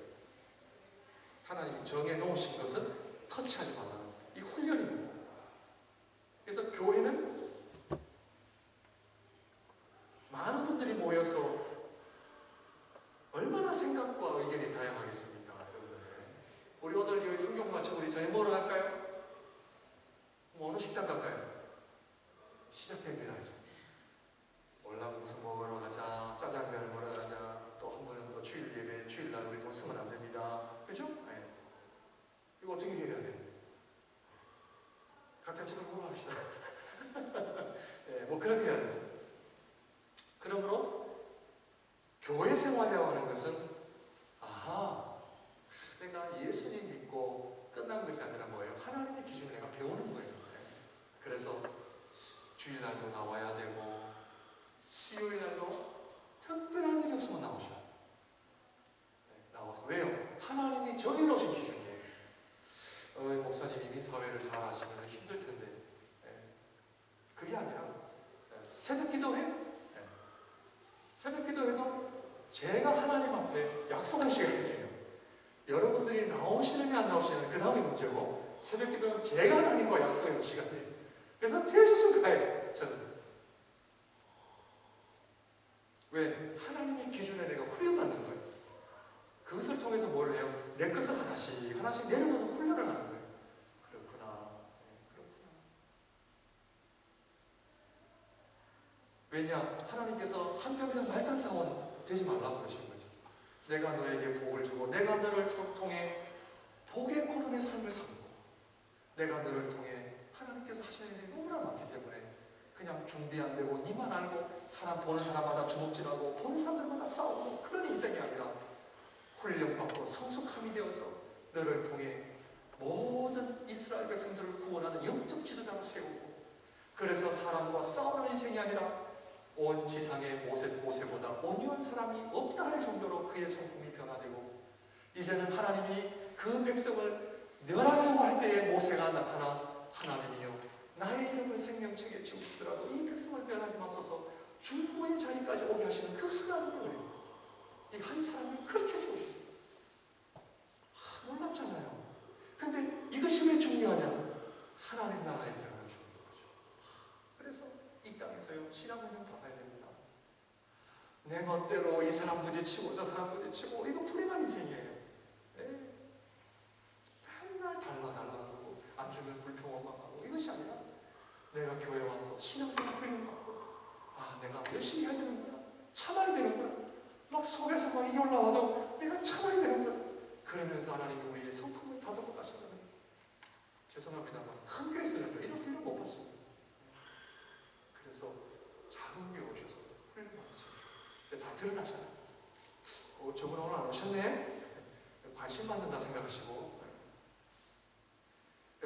하나님이 정해놓으신 것은 터치하지 말라는 이 훈련입니다. 그래서 교회는 많은 분들이 모여서 얼마나 생각과 의견이 다양하겠습니까? 여러분들. 우리 오늘 여기 성경 마치고 우리 저희 뭐로 갈까요? 어느 식당 갈까요? 시작됩니다. 이제. 월남국수 먹으러 가자, 짜장면을 먹으러 가자, 또 한 번은 또 주일 예배, 주일날 우리 돈 쓰면 안 됩니다. 그죠? 네. 이거 어떻게 해야 돼요? 각자 집을 공부합시다. 네, 뭐 그렇게 해야 되죠. 그러므로 교회 생활이라고 하는 것은 내가 예수님 믿고 끝난 것이 아니라 뭐예요? 하나님의 기준을 내가 배우는 거예요. 그래서 주일날도 나와야 되고 수요일날도 특별한 일이 없으면 나오셔. 나와서 왜요? 새벽 기도해? 네. 새벽 기도해도 제가 하나님 앞에 약속한 시간이에요. 여러분들이 나오시느냐 안 나오시느냐 그 다음이 문제고, 새벽 기도는 제가 하나님과 약속하는 시간이에요. 그래서 되셨으면 가요. 저는 왜? 하나님의 기준에 내가 훈련받는 거예요. 그것을 통해서 뭘 해요? 내 것을 하나씩 하나씩 내려놓는 훈련을 하는 거예요. 그렇구나. 그렇구나. 왜냐? 하나님께서 한평생 말단사원 되지 말라고 그러신 거죠. 내가 너에게 복을 주고 내가 너를 통해 복의 코론의 삶을 삼고 내가 너를 통해 하나님께서 하시는 일이 너무나 많기 때문에 그냥 준비 안 되고 니만 알고 사람 보는 사람마다 주먹질하고 보는 사람들마다 싸우고 그런 인생이 아니라 훈련받고 성숙함이 되어서 너를 통해 모든 이스라엘 백성들을 구원하는 영적 지도자를 세우고, 그래서 사람과 싸우는 인생이 아니라 온 지상의 모세보다 온유한 사람이 없다 할 정도로 그의 성품이 변화되고, 이제는 하나님이 그 백성을 멸하려고 할 때에 모세가 나타나 하나님이여 나의 이름을 생명책에 지우시더라도 이 백성을 멸하지 마소서 중보의 자리까지 오게 하시는 그 하나님의 은혜, 이 한 사람을 그렇게 세우십니다. 놀랍잖아요. 근데 이것이 왜 중요하냐? 하나님 나라에 들어가는 중요한 거죠. 그래서 이 땅에서요 신앙훈련 받아야 됩니다. 내 멋대로 이 사람 부딪히고 저 사람 부딪히고 이거 불행한 인생이에요. 네. 맨날 달라고 안 주면 불평하고 이것이 아니라 내가 교회 와서 신앙생활 훈련받고 내가 열심히 해야 되는 거야. 참아야 되는 거야. 막 속에서 막 이게 올라와도 내가 참아야 되는 거야. 그러면서 하나님이 우리의 성품을 다듬어 가시는 거예요. 죄송합니다만 큰 교회에서는 이런 훈련 못 받습니다. 그래서 작은 교회 오셔서 훈련 받으시죠. 다 드러나잖아요. 저분 오늘 안 오셨네? 관심 받는다 생각하시고.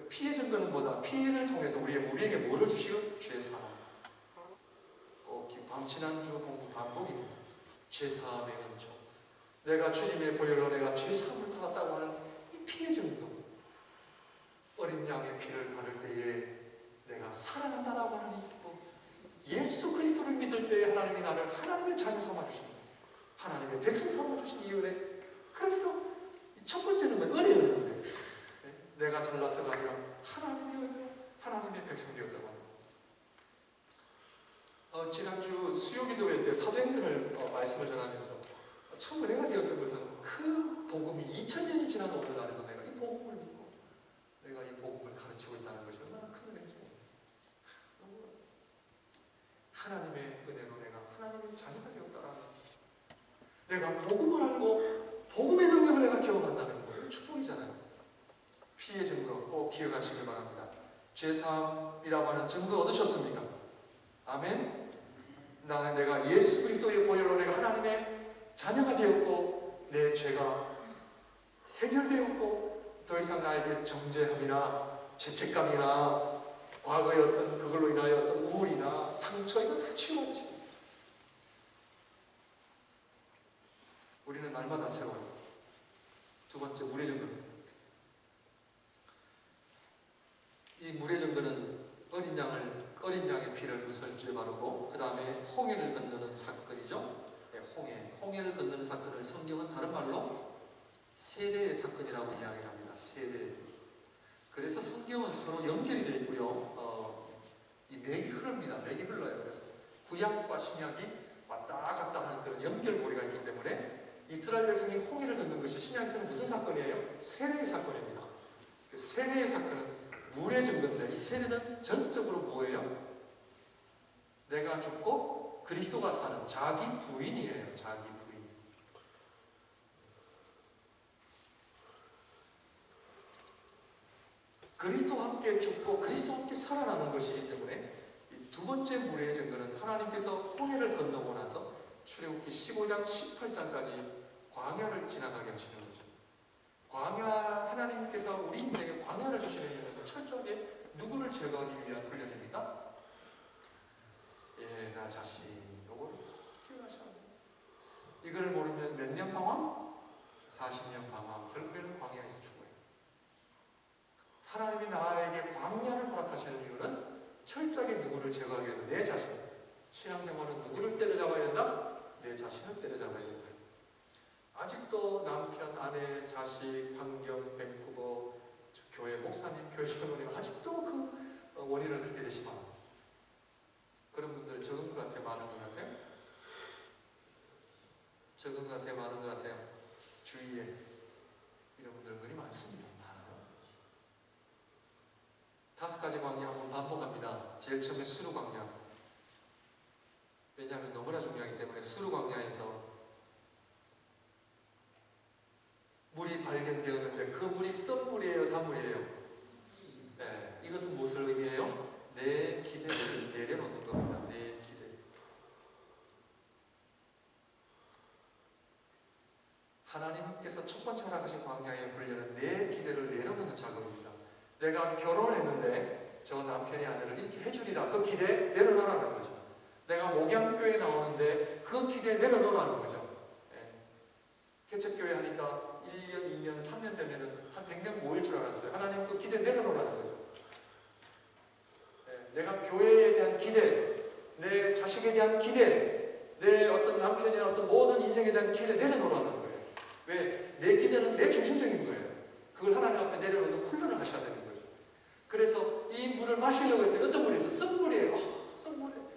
피해 증거는 뭐다? 피해를 통해서 우리에게 뭐를 주시고? 죄사함. 지난주 공부 반복입니다. 죄사함의 은총. 내가 주님의 보혈로 내가 죄사함을 받았다고 하는 이 피해 증거. 어린 양의 피를 바를 때에 내가 살아난다라고 하는 이 기쁨. 예수 그리스도를 믿을 때에 하나님이 나를 하나님의 자녀 삼아 주십니다. 하나님의 백성 삼아 주신 이 은혜. 그래서 첫 번째는 은혜의 은혜인데, 내가 잘나서가 아니라 하나님의 은혜, 하나님의 백성 되었다고 합니다. 지난주 수요기도회 때 사도행전을 말씀을 전하면서 참 은혜가 되었던 것은 그 복음이 2000년이 지난 오늘날에도 내가 이 복음을 믿고 내가 이 복음을 가르치고 있다는 것이 얼마나 큰 은혜인지. 하나님의 은혜로 내가 하나님의 자녀가 되었다라는, 내가 복음을 알고 복음의 능력을 내가 경험한다는 거예요. 축복이잖아요. 피해 증거 꼭 기억하시길 바랍니다. 죄사함이라고 하는 증거 얻으셨습니까? 아멘. 내가 예수 그리스도의 보혈로 내가 하나님의 자녀가 되었고 내 죄가 해결되었고 더 이상 나에게 정죄함이나 죄책감이나 과거의 어떤 그걸로 인하여 어떤 우울이나 상처 이거 다 치워버리십니다. 우리는 날마다 새로워요. 두 번째 물의 증거입니다. 이 물의 증거는 어린 양의 피를 무설주에 바르고 그 다음에 홍해를 건너는 사건이죠. 홍해를 건너는 사건을 성경은 다른 말로 세례의 사건이라고 이야기를 합니다. 세례. 그래서 성경은 서로 연결이 되어 있고요. 이 맥이 흐릅니다. 맥이 흘러요. 그래서 구약과 신약이 왔다 갔다 하는 그런 연결고리가 있기 때문에 이스라엘 백성이 홍해를 건넌 것이 신약에서는 무슨 사건이에요? 세례의 사건입니다. 그 세례의 사건은 물의 증거인데 이 세례는 전적으로 뭐예요? 내가 죽고 그리스도가 사는 자기 부인이에요. 자기 부인. 그리스도와 함께 죽고 그리스도와 함께 살아나는 것이기 때문에 이 두 번째 물의 증거는 하나님께서 홍해를 건너고 나서 출애굽기 15장 18장까지 광야를 지나가게 하시는 거죠. 하나님께서 우리 인생에 광야를 주시는 이유는 철저하게 누구를 제거하기 위한 훈련입니까? 나 자신, 요걸 기억하셔야 돼요. 이걸 모르면 몇 년 방황? 40년 방황, 결국에는 광야에서 죽어요. 하나님이 나에게 광야를 허락하시는 이유는 철저하게 누구를 제거하기 위해서 내 자신, 신앙생활은 누구를 때려잡아야 된다? 내 자신을 때려잡아야 된다. 아직도 남편, 아내, 자식, 환경, 밴쿠버, 교회 목사님, 교회 장로님 아직도 그 원인을 그렇게 내시면 그런 분들 적은 것 같아요? 많은 것 같아요? 적은 것 같아요? 많은 것 같아요? 주위에 이런 분들 은근히 많습니다. 많아요. 5가지 광야 한번 반복합니다. 제일 처음에 수르 광야. 왜냐하면 너무나 중요하기 때문에 수르 광야에서 물이 발견되었는데 그 물이 썩물이에요? 단물이에요? 네, 이것은 무엇을 의미해요? 내 기대를 내려놓는 겁니다. 내 기대. 하나님께서 첫 번째 허락하신 광야의 훈련은 내 기대를 내려놓는 작업입니다. 내가 결혼을 했는데 저 남편이 아내를 이렇게 해주리라 그 기대 내려놓으라는 거죠. 내가 목양교회 나오는데 그 기대 내려놓으라는 거죠. 네. 개척교회 하니까 1년, 2년, 3년 되면은 한 100명 모일 줄 알았어요. 하나님 그 기대 내려놓으라는 거죠. 네. 내가 교회에 대한 기대, 내 자식에 대한 기대, 내 어떤 남편이나 어떤 모든 인생에 대한 기대 내려놓으라는 거예요. 왜? 내 기대는 내 중심적인 거예요. 그걸 하나님 앞에 내려놓는 훈련을 하셔야 되는 거죠. 그래서 이 물을 마시려고 했더니 어떤 물이 있어? 썩물이에요. 썩물이에요.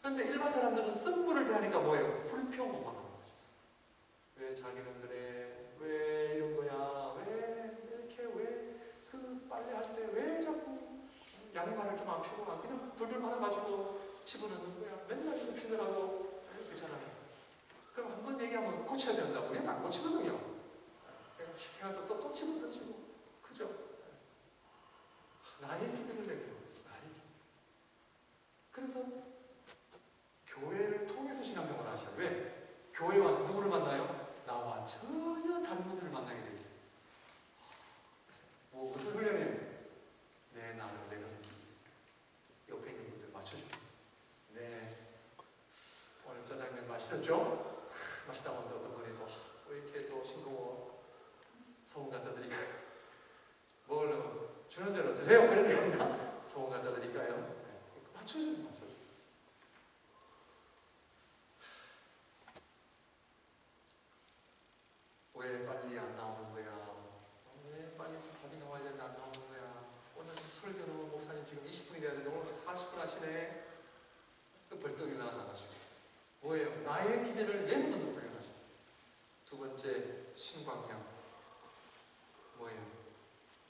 그런데 일반 사람들은 썩물을 대하니까 뭐예요? 불평만 하는 거죠. 왜 자기는 그래? 왜 이런 거야? 왜 이렇게 왜 그 빨래할 때 왜 자꾸 양말을 좀 안 피고 그냥 돌돌 말아가지고 집어넣는 거야? 맨날 좀 피더라고. 그렇잖아요. 그럼 한 번 얘기하면 고쳐야 된다. 우리는 안 고치거든요. 해가지고 또 집어 던지고. 그죠? 나의 기대를 내려. 나의 기대. 그래서 교회를 통해서 신앙생활을 하셔요. 왜? 교회 와서 누구를 만나요? 나와 전혀 다른 분들을 만나게 돼 있어요. 뭐 무슨 훈련이에요? 내 나를 내가 옆에 있는 분들 맞춰줍니다. 네. 오늘 짜장면 맛있었죠? 맛있다고 하는데 어떤 분이 또 왜 이렇게 또 싱거워 소금 갖다 드릴까요? 먹으려면 주는 대로 드세요. 그런 게 아니라 소금 갖다 드릴까요? 네. 맞춰줍니다. 맞춰줍니다. 왜 빨리 안 나오는 거야? 왜 빨리 좀 답이 나와야 되는데 안 나오는 거야? 오늘 설교는 목사님 지금 20분이 돼야 되는데 오늘 40분 하시네. 그 벌떡 일어나가지고 뭐예요? 나의 기대를 내려놓는 훈련하죠. 두 번째 신광야 뭐예요?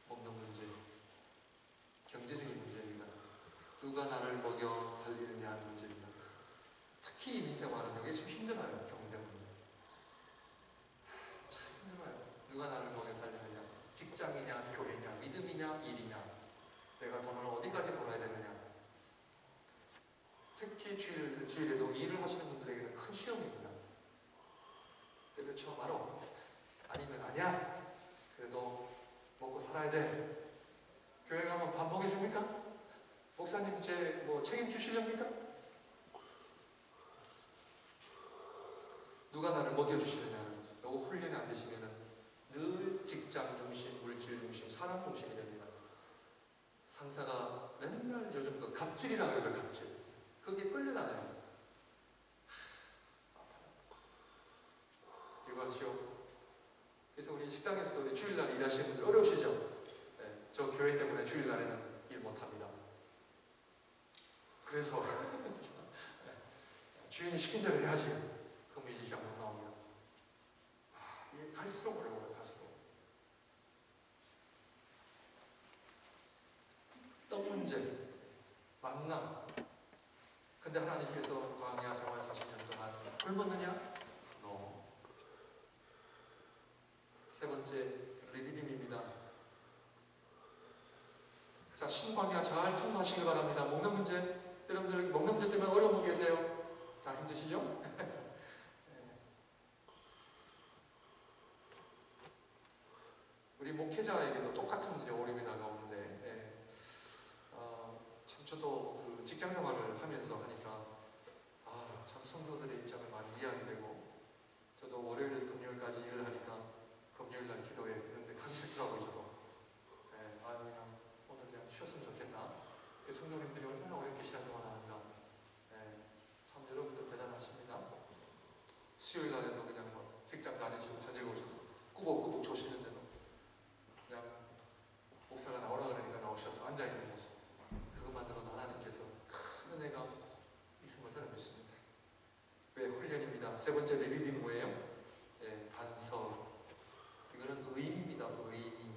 먹는 문제, 경제적인 문제입니다. 누가 나를 먹여 살리느냐 하는 문제입니다. 특히 이민생활은 이게 좀 힘들어요. 경제 문제 참 힘들어요. 누가 나를 먹여 살리느냐, 직장이냐, 교회냐, 믿음이냐, 일이냐, 내가 돈을 어디까지 벌어야 되느냐. 특히 주일에도 일을 하시는 분들에게는 큰 시험입니다. 때려쳐 말어. 아니면 아니야. 그래도 먹고 살아야 돼. 교회 가면 밥 먹여줍니까? 목사님 제 뭐 책임주시렵니까? 누가 나를 먹여주시느냐는 거죠. 요거 훈련이 안 되시면은 늘 직장 중심, 물질 중심, 사람 중심이 됩니다. 상사가 맨날 요즘 그 갑질이라 그러죠. 갑질. 그게 끌려다녀요. 이거죠. 그래서 우리 식당에서도 우리 주일날 일하시는 분들 어려우시죠? 네, 저 교회 때문에 주일날에는 일 못합니다. 그래서 주인이 시킨 대로 해야지. 그럼 일이 잘 못 나옵니다. 이게 갈수록 어려워요. 갈수록. 떡 문제, 만남. 근데 하나님께서 광야 생활 40년 동안 굶었느냐? No. 세 번째, 리비딤입니다. 자, 신광야 잘 통과하시길 바랍니다. 먹는 문제, 여러분들 먹는 문제 때문에 어려운 분 계세요? 다 힘드시죠? 우리 목회자에게도 똑같은 문제 어려움이 다가오는데, 참 저도 그 직장 생활을 하면서 하니까 참 성도들의 입장을 많이 이해하게 되고, 저도 월요일에서 금요일까지 일을 하니까 금요일날 기도해. 그런데 가기 싫더라고요. 저도. 그냥 오늘 그냥 쉬었으면 좋겠나. 성도님들이 얼마나 어렵게 신앙생활 하는가. 참 세 번째 리비딩 뭐예요? 예, 단서. 이거는 의미입니다. 의미.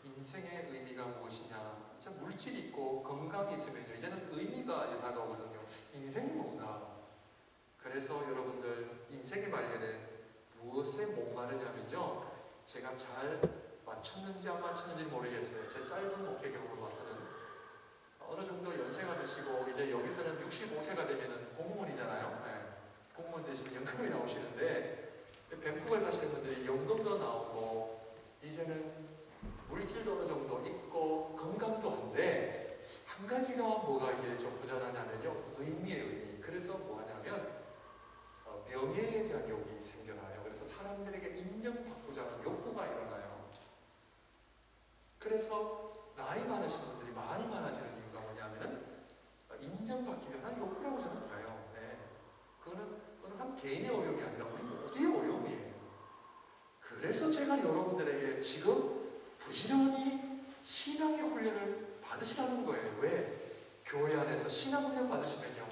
인생의 의미가 무엇이냐? 자, 물질이 있고 건강이 있으면요, 이제는 의미가 이제 다가오거든요. 인생이 뭔가. 그래서 여러분들 인생의 말년에 무엇에 목마르냐면요, 제가 잘 맞췄는지 안 맞췄는지 모르겠어요. 제 짧은 목회 경험으로 봐서는 어느 정도 연세가 드시고 이제 여기서는 65세가 되면은 공무원이잖아요. 네. 공무원 되시면 연금이 나오시는데, 밴쿠버에 사시는 분들이 연금도 나오고 이제는 물질도 어느 정도 있고 건강도 한데, 한 가지가 뭐가 이게 좀 부자라냐면요, 의미의 의미. 그래서 뭐 하냐면 명예에 대한 욕이 생겨나요. 그래서 사람들에게 인정받고자 하는 욕구가 일어나요. 그래서 나이 많으신 분들이 많이 많아지는 이유가 뭐냐면은 인정받기 위한 욕구라고 저는 봐요. 네. 그거는 한 개인의 어려움이 아니라 우리 모두의 어려움이에요. 그래서 제가 여러분들에게 지금 부지런히 신앙의 훈련을 받으시라는 거예요. 왜? 교회 안에서 신앙 훈련 받으시면요,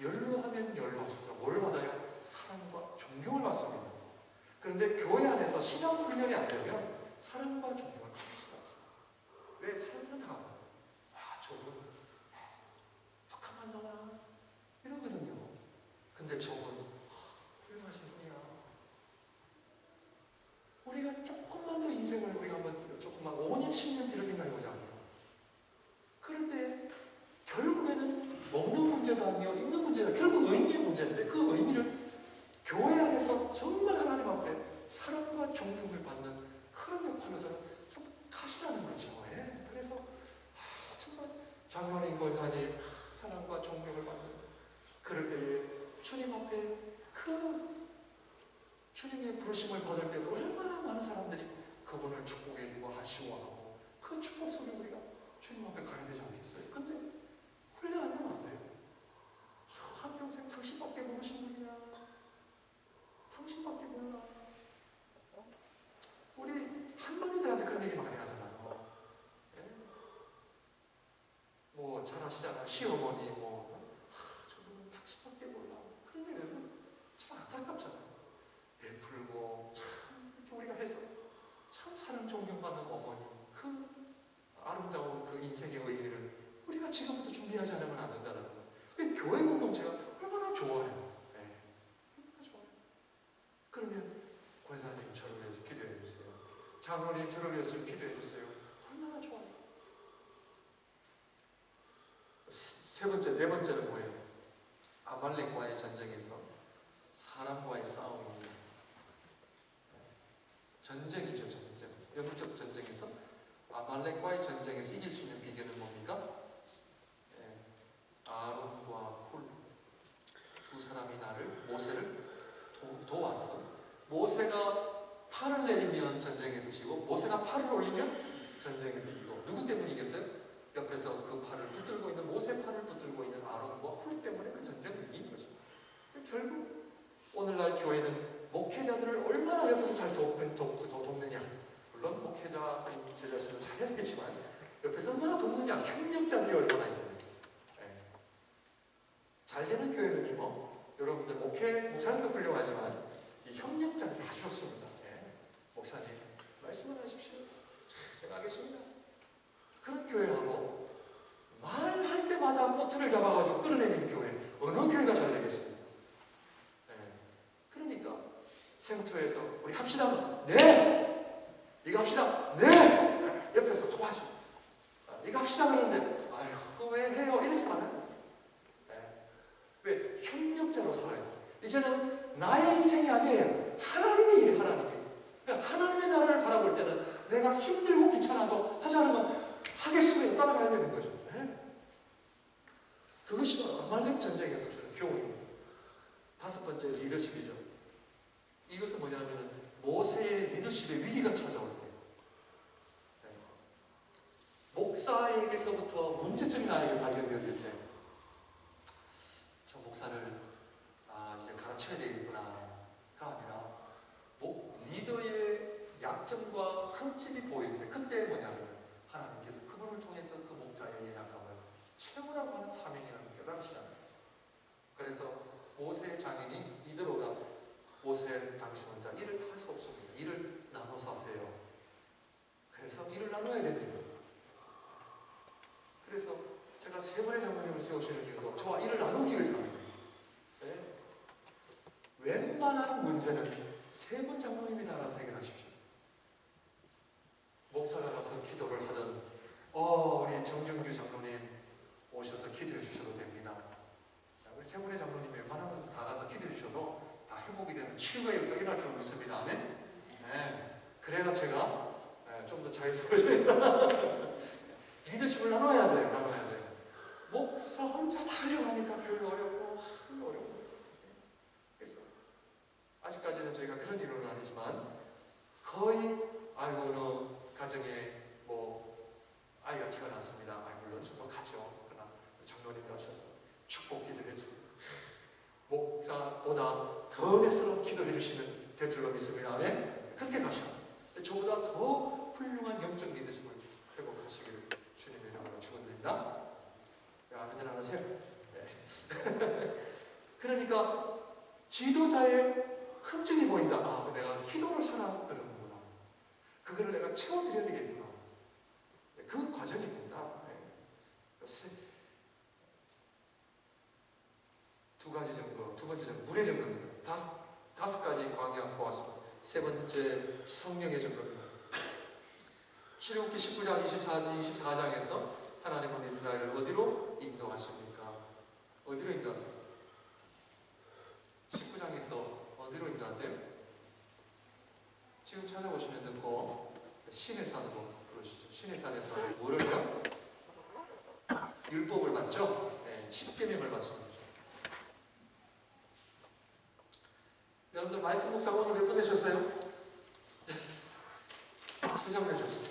연로하면 연로하셔서 뭘 받아요? 사랑과 존경을 받습니다. 그런데 교회 안에서 신앙 훈련이 안 되면 사랑과 존경을 받을 수가 없어요. 왜? 사람들은 다 저분 툭하면 나와 이러거든요. 근데 저분 훌륭하신 분이야. 우리가 조금만 더 인생을 우리가 한번 조금만 5년 10년 뒤를 생각해보자. 그럴 때 결국에는 먹는 문제도 아니요, 입는 문제도 결국 의미의 문제인데, 그 의미를 교회 안에서 정말 하나님 앞에 사랑과 존경을 받는 그런 역할로 저는 좀 하시라는 거죠. 예? 그래서 정말 장로님, 권사님 사랑과 존경을 받는, 그럴 때에 주님 앞에 그 주님의 부르심을 받을 때도 얼마나 많은 사람들이 그분을 축복해주고 아쉬워하고, 그 축복 속에 우리가 주님 앞에 가야 되지 않겠어요? 근데 훈련 안 하면 안 돼요. 한평생 당신밖에 모르신 분이야. 당신밖에 몰라. 우리 할머니들한테 그런 얘기 많이 하잖아요. 예? 뭐 잘하시잖아요. 시어머니 저분은 당신밖에 몰라. 그런 얘기는 참 안타깝잖아요. 베풀고 참 이렇게 우리가 해서 참 사랑 존경받는 어머니, 그 아름다운 그 인생의 의미를 우리가 지금부터 준비하지 않으면 안 된다는 거예요. 교회 공동체가 얼마나 좋아요. 네. 얼마나 좋아요. 그러면 권사님 저를 위해서 기도해 주세요. 장로님 저를 위해서 좀 기도해 주세요. 얼마나 좋아요. 네 번째는 뭐예요? 아말렉과의 전쟁에서 사람과의 싸움입니다. 전쟁이죠, 전쟁. 영적 전쟁에서, 아말렉과의 전쟁에서 이길 수 있는 비결은 뭡니까? 아론과 훌 두 사람이 모세를 도왔어. 모세가 팔을 내리면 전쟁에서 지고, 모세가 팔을 올리면 전쟁에서 이기고. 누구 때문에 이겼어요? 옆에서 그 팔을 붙들고 있는, 모세 팔을 붙들고 있는 아론과 훌 때문에 그 전쟁을 이긴 거죠. 결국 오늘날 교회는 목회자들을 얼마나 옆에서 잘 돕느냐. 물론 목회자 제 자신도 잘해야 되겠지만 옆에서 얼마나 돕느냐. 협력자들이 얼마나 있느냐. 잘 되는 교회는 여러분들 목사님도 훌륭하지만 이 협력자들이 아주 좋습니다. 목사님 말씀을 하십시오. 제가 하겠습니다. 그런 교회하고 말할 때마다 꼬투리를 잡아가지고 끌어내는 교회, 어느 교회가 잘 되겠습니까? 그러니까 생토에서 우리 합시다. 네! 이거 합시다. 네! 옆에서 도와줘. 이거 합시다 그러는데 아유 그거 왜 해요? 이러지 않아요. 왜? 협력자로 살아요. 이제는 나의 인생이 아니에요. 하나님의 일이에요. 하나님이. 그러니까 하나님의 나라를 바라볼 때는 내가 힘들고 귀찮아도 하지 않으면 하겠습니다. 따라가야 되는 거죠. 그것이 아말렉 전쟁에서 주는 교훈입니다. 다섯 번째, 리더십이죠. 이것은 뭐냐면 모세의 리더십의 위기가 찾아올 때, 목사에게서부터 문제점이 나에게 발견되어질 때, 저 목사를 이제 가르쳐야 되겠구나가 아니라 리더의 약점과 흠집이 보일 때, 그때 뭐냐면 하나님께서 그분을 통해서 그 목자의 연약함을 채우라고 하는 사명이라는 깨달으시잖아요. 그래서 모세 장인이 이대로가 모세 당시 원자 일을 할 수 없습니다. 일을 나눠서 하세요. 그래서 일을 나눠야 됩니다. 그래서 제가 세 번의 장로님을 세우시는 이유도 저와 일을 나누기 위해서입니다. 네? 웬만한 문제는 세 번 장로님이 다 알아서 해결하십시오. 목사가 가서 기도를 하든 우리 정경규 장로님 오셔서 기도해 주셔도 됩니다. 우리 세 분의 장로님이 웬만하면 다 가서 기도해 주셔도 다 회복이 되는 치유가 역사가 일어날 줄 믿습니다. 아멘? 네. 그래야 제가 좀 더 자유스러워집니다. 리더십을 나눠야 돼요. 나눠야 돼요. 목사 혼자 다 하려고 하니까 교회가 어렵고 어렵고. 그래서 아직까지는 저희가 그런 이론은 아니지만 거의 어느 가정에 아이가 태어났습니다. 물론 좀 더 가죠. 그러나 장로님도 하셔서 축복 기도를 해주고 목사보다 더 메스러운 기도해 주시면 될 줄로 믿습니다. 아멘? 그렇게 가셔. 저보다 더 훌륭한 영적 리더십을 회복하시기를 주님의 이름으로 축원드립니다. 아멘 안 하세요? 네. 그러니까 지도자의 흠증이 보인다. 내가 기도를 하라고 그러는구나. 그거를 내가 채워드려야 되겠구나. 그 과정입니다. 두 번째 점은 물의 점검입니다. 다섯 가지 광야 보았습니다. 세 번째 성령의 점검입니다. 출애굽기 19장 24장에서 하나님은 이스라엘을 어디로 인도하십니까? 어디로 인도하세요? 19장에서 어디로 인도하세요? 지금 찾아보시면 듣고 신의 산으로 부르시죠. 신의 산에서 뭐를 해요? 율법을 받죠? 네, 10계명을 받습니다. 여러분들 말씀 묵상 오늘 몇 분 되셨어요? 3장 되셨어요.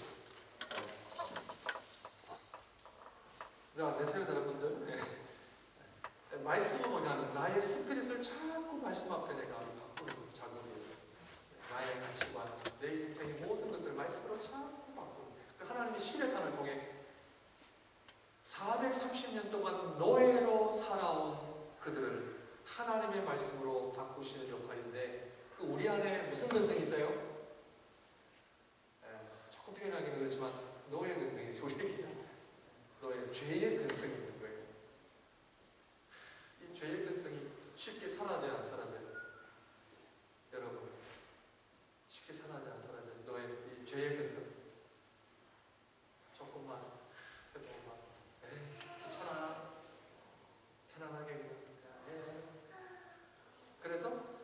왜 안 되세요, 여러분들? 네. 말씀은 뭐냐면 나의 스피릿을 자꾸 말씀 앞에 내가 바꾸는 작업이에요. 나의 가치관, 내 인생의 모든 것들을 말씀으로 자꾸 바꾸는. 하나님이 신의 산을 통해 430년 동안 노예로 살아온 그들을 하나님의 말씀으로 바꾸시는 역할인데 우리 안에 무슨 근성이 있어요? 조금 표현하기는 그렇지만 노예 근성이 있어요. 우리에게 노예, 죄의 근성이 있는 거예요. 이 죄의 근성이 쉽게 사라져요, 안 사라져요? 여러분, 쉽게 사라져요, 안 사라져요? 너의 이 죄의 근성 조금만 해보면 괜찮아, 편안하게 그냥 그래서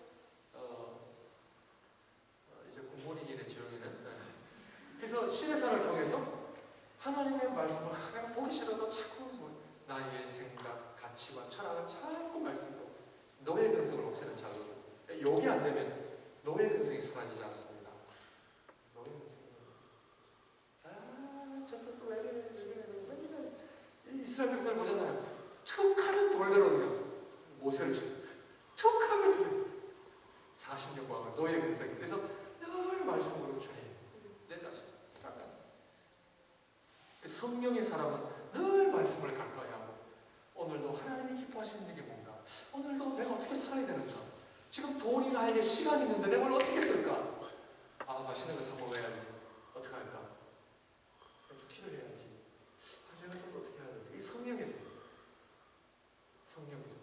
이제 굿모닝이네 지영이는. 그래서 신의 산을 통해서 하나님의 말씀을 그냥 보기 싫어도 자꾸 나의 생각, 가치관, 철학을 자꾸 말씀으로 노예 근성을 없애는 작업. 요게 안 되면 노예 근성이 사라지지 않습니다. 노예 근성이 저도 또 왜 이래 이스라엘 백성을 보잖아요. 툭하면 돌더라고요. 모세를 치고 툭하면 40년 광을 노예 근성이. 그래서 늘 말씀으로 주님 내 자신 가까이. 성령의 사람은 늘 말씀을 가까이 하고 오늘도 하나님이 기뻐하시는 일이 뭔가, 오늘도 내가 어떻게 살아야 되는가, 지금 돈이 나에게 시간이 있는데 내가 오늘 어떻게 쓸까, 맛있는 거 사 먹어야지, 어떻게 할까, 좀 기도해야지, 내가 좀 어떻게 해야 될까. 이 성령이죠. 성령이죠.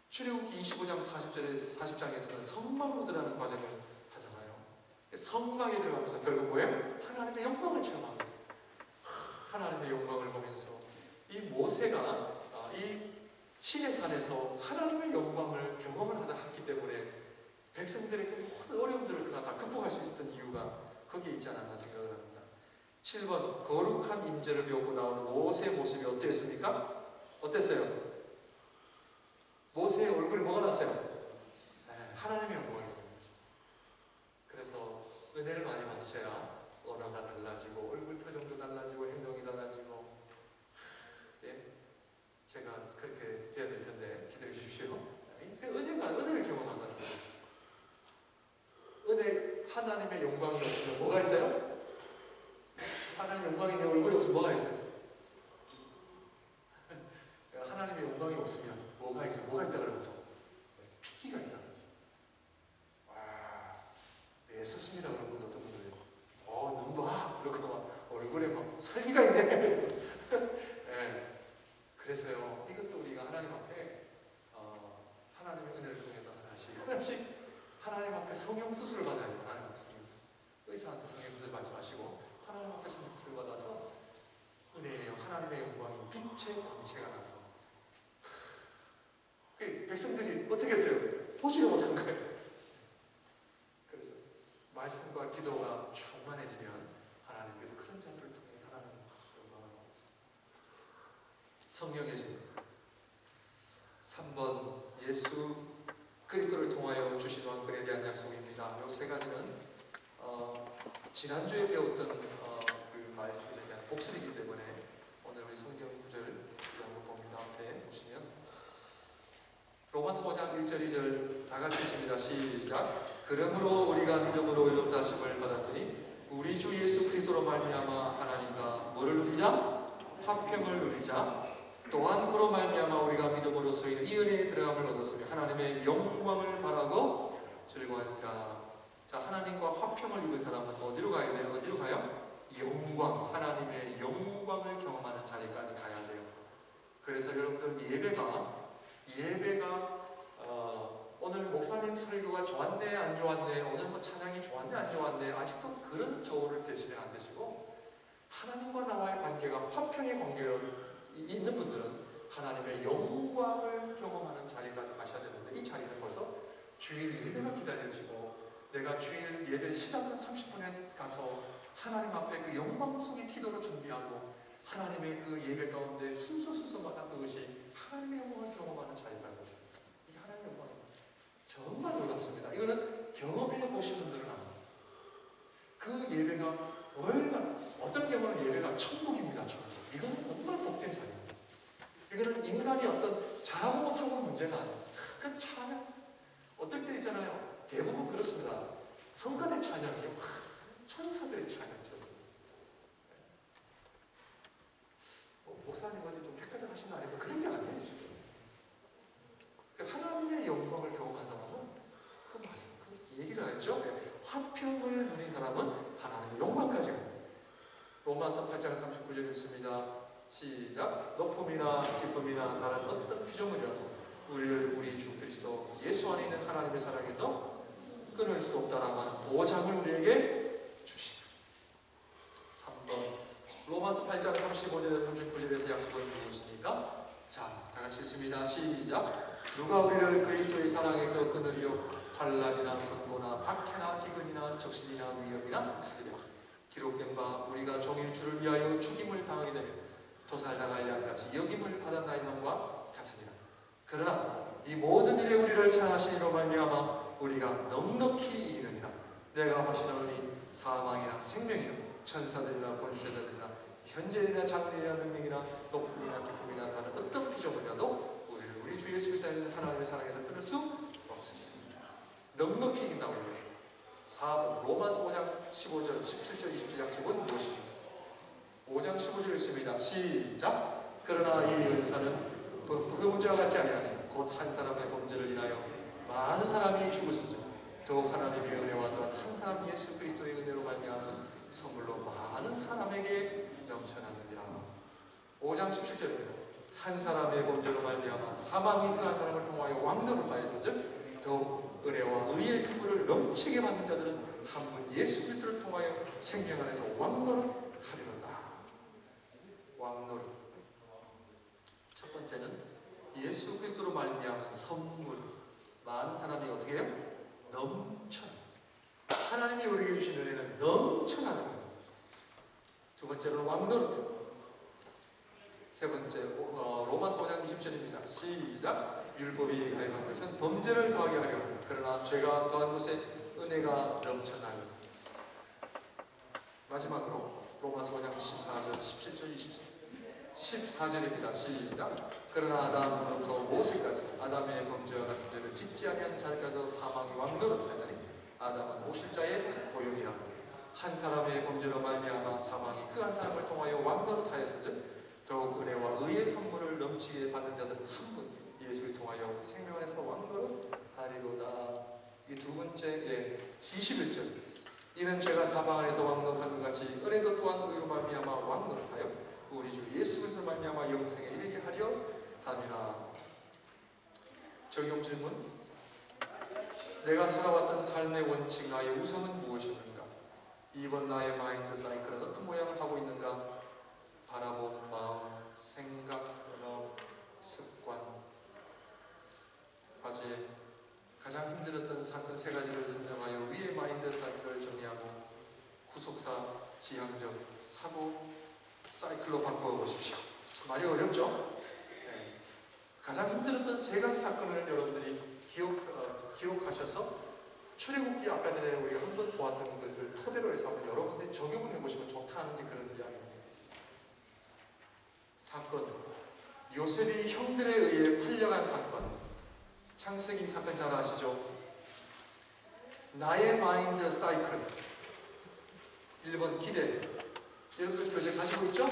출애굽기 25장 40장에서는 성막으로 들어가는 과정을 하잖아요. 성막에 들어가면서 결국 뭐예요? 하나님의 영광을 체험하면서, 하나님의 영광을 보면서 이 모세가 이 신의 산에서 하나님의 영광을 경험을 했기 때문에 백성들의 모든 어려움들을 그가 다 극복할 수 있었던 이유가 거기에 있지 않았나 생각을 합니다. 7번 거룩한 임재를 배우고 나오는 모세의 모습이 어땠습니까? 어땠어요? 모세의 얼굴에 뭐가 났어요? 하나님의 영광이. 그래서 은혜를 많이 받으셔야 언어가 달라지고 얼굴 표정도 달라지고 행동이 달라지고. 제가 그렇게 돼야 될 텐데 기도해 주십시오. 은혜를 경험하자는 거죠. 은혜, 하나님의 영광이 없으면 뭐가 있어요? 하나님의 영광이 내 얼굴에 없으면 뭐가 있어요? 하나님의 영광이 없으면 뭐가 있어요? 뭐가 있다 그러면 습습니다. 그런 분들 어떤 분들이 눈 봐! 이러고 막 얼굴에 막 살기가 있네. 예. 그래서요, 이것도 우리가 하나님 앞에 하나님의 은혜를 통해서 하나씩 하나님 앞에 성형수술을 받아야 돼요. 하나님 앞에 성형수술. 의사한테 성형수술 받지 마시고 하나님 앞에 성형수술 받아서 은혜예요. 하나님의 영광이 빛의 광채가 나서 백성들이 어떻게 했어요? 보지를 못한 거예요. 그래서 말씀과 기도가 충만해지면 하나님께서 그런 자들을 통해 하나님 영광을 받습니다. 성령해집니다. 3번 예수 그리스도를 통하여 주신 왕권에 대한 약속입니다. 이 세 가지는 지난주에 배웠던 그 말씀에 대한 복습이기 때문에 오늘 우리 성경 구절 한번 봅니다. 앞에 보시면 로마서 5장 1절 2절 다 같이 읽습니다. 시작. 그러므로 우리가 믿음으로 의롭다심을 받았으니 우리 주 예수 그리스도로 말미암아 하나님과 뭐를 누리자? 화평을 누리자. 또한 그로 말미암아 우리가 믿음으로써 이 은혜에 들어감을 얻었으며 하나님의 영광을 바라고 즐거워하니라. 자, 하나님과 화평을 입은 사람은 어디로 가야 돼요? 어디로 가요? 영광, 하나님의 영광을 경험하는 자리까지 가야 돼요. 그래서 여러분들 예배가 오늘 목사님 설교가 좋았네 안 좋았네, 오늘 뭐 찬양이 좋았네 안 좋았네, 아직도 그런 저울을 대시면 안 되시고 하나님과 나와의 관계가 화평의 관계로 있는 분들은 하나님의 영광을 경험하는 자리까지 가셔야 되는데, 이 자리는 벌써 주일 예배가 기다려지고 내가 주일 예배 시작 전 30분에 가서 하나님 앞에 그 영광 속의 기도로 준비하고 하나님의 그 예배 가운데 순서마다 그것이 하나님의 영광을 경험하는 자리가 되죠. 이게 하나님의 영광입니다. 정말 놀랍습니다. 이거는 경험해 보신 분들은 압니다. 그 예배가 얼마나, 어떤 경우는 예배가 천국입니다. 천국. 이거는 정말 복된 자리입니다. 이거는 인간이 어떤 잘하고 못하고는 문제가 아니에요. 그 찬양, 어떨 때 있잖아요. 대부분 그렇습니다. 성가대 찬양이에요. 천사들의 찬양처럼. 목사님 어디 좀 헷갈려 하신 거 아니고 그런 게 아니에요. 지금. 그 하나님의 영광을 경험한 사람은 그 말씀, 그 얘기를 알죠. 화평을 누린 사람은 하나님의 영광까지 가요. 로마서 8장 39절 읽습니다. 시작. 높음이나 기쁨이나 다른 어떤 피조물이라도 우리를 우리 주 그리스도 예수 안에 있는 하나님의 사랑에서 끊을 수 없다라고 하는 보장을 우리에게 주시다. 3번 로마서 8장 35절에서 39절에서 약속은 무엇입니까? 자, 다 같이 읽습니다. 시작. 누가 우리를 그리스도의 사랑에서 끊으리요? 환난이나 권고나 박해나 기근이나 적신이나 위험이나 칼이라. 기록된 바 우리가 종일 주를 위하여 죽임을 당하게 되면 도살당할 양같이 여김을 받았나이다와 같으니라. 그러나 이 모든 일에 우리를 사랑하신 이로 말미암아 우리가 넉넉히 이기느니라. 내가 확신하노니 사망이나 생명이나 천사들이나 권세자들이나 현재이나 장래이나 능력이나 높음이나 기쁨이나 다른 어떤 피조물이라도 우리를 우리 주 예수 그리스도의 하나님의 사랑에서 끊을 수 없습니다. 넉넉히 이긴다고 해요. 4번 로마서 5장 15절 17절 20절 약속은 무엇입니까? 5장 15절 읽습니다. 시작. 그러나 이 은사는 그 문제와 같지 아니하니 곧 한 사람의 범죄를 인하여 많은 사람이 죽었으며 더욱 하나님의 은혜와 또한 한 사람 예수 그리스도의 은혜로 말미암은 선물로 많은 사람에게 넘쳐나느니라. 5장 17절입니다. 한 사람의 범죄로 말미암아 사망이 그 한 사람을 통하여 왕노로 하였은즉 더욱 은혜와 의의 선물을 넘치게 받는 자들은 한 분 예수 그리스도를 통하여 생명 안에서 왕노를 하리로다. 왕노릇. 첫 번째는 예수 그리스도로 말미암은 선물. 많은 사람이 어떻게 해요? 넘쳐요. 하나님이 우리에게 주신 은혜는 넘쳐나는 거예요. 두 번째는 왕노릇. 세 번째 로마서 5장 20절입니다. 시작. 율법이 가입한 것은 범죄를 더하게 하려 합니다. 그러나 죄가 더한 곳에 은혜가 넘쳐나요. 마지막으로 로마서 5장 14절 17절 14절입니다. 시작. 그러나 아담부터 모세까지 아담의 범죄와 같은 죄를 짓지 아니한 자들까지도 사망이 왕노릇하였나니 아담은 오실자의 고용이라. 한 사람의 범죄로 말미암아 사망이 그 한 사람을 통하여 왕노릇하였은즉 더욱 은혜와 의의 선물을 넘치게 받는 자들은 한 분 예수를 통하여 생명 안에서 왕노릇하리로다. 이 두 번째 21절 이는 죄가 사망 안에서 왕노릇한 것 같이 은혜도 또한 의로 말미암아 왕노릇하여 우리 주 예수 그리스도 말미암아 영생에 이르게 하려 함이라. 적용 질문. 내가 살아왔던 삶의 원칙, 나의 우상은 무엇이었는가? 이번 나의 마인드 사이클은 어떤 모양을 하고 있는가? 바라본 마음, 생각, 언어, 습관, 과제, 가장 힘들었던 사건 3가지를 선정하여 위의 마인드 사이클을 정리하고 구속사, 지향적, 사고 사이클로 바꾸어 보십시오. 참 말이 어렵죠? 네. 가장 힘들었던 3가지 사건을 여러분들이 기록하셔서 출애굽기 아까 전에 우리가 한번 보았던 것을 토대로 해서 한번 여러분들이 적용을 해보시면 좋다는 그런 이야기입니다. 사건, 요셉이 형들에 의해 팔려간 사건, 창세기 사건 잘 아시죠? 나의 마인드 사이클. 1번 기대. 여러분들 교재 가지고 있죠?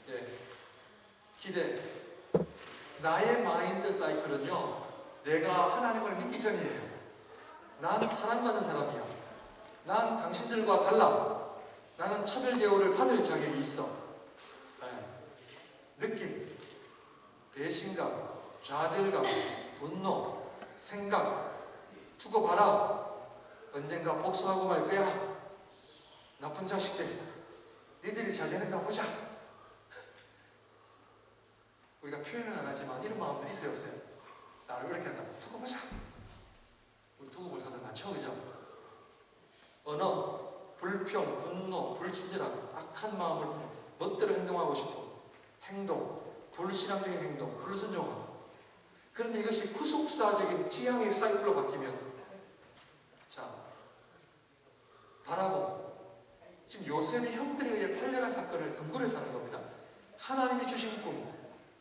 예. 기대. 나의 마인드 사이클은요, 내가 하나님을 믿기 전이에요. 난 사랑받는 사람이야. 난 당신들과 달라. 나는 차별 대우를 받을 자격이 있어. 예. 느낌, 배신감, 좌절감, 분노, 생각, 두고 봐라. 언젠가 복수하고 말 거야. 나쁜 자식들, 니들이 잘 되는가 보자. 우리가 표현은 안 하지만 이런 마음들이 있어요, 없어요? 나를 그렇게 하는 사람, 두고 보자. 우리 두고 볼 사람들 많죠, 그죠? 언어, 불평, 분노, 불친절함, 악한 마음을 멋대로 행동하고 싶은 행동, 불신앙적인 행동, 불순종함. 그런데 이것이 구속사적인 지향의 사이클로 바뀌면, 자, 바라봄. 지금 요셉이 형들에 의해 팔려간 사건을 근거로 해서 하는 겁니다. 하나님이 주신 꿈,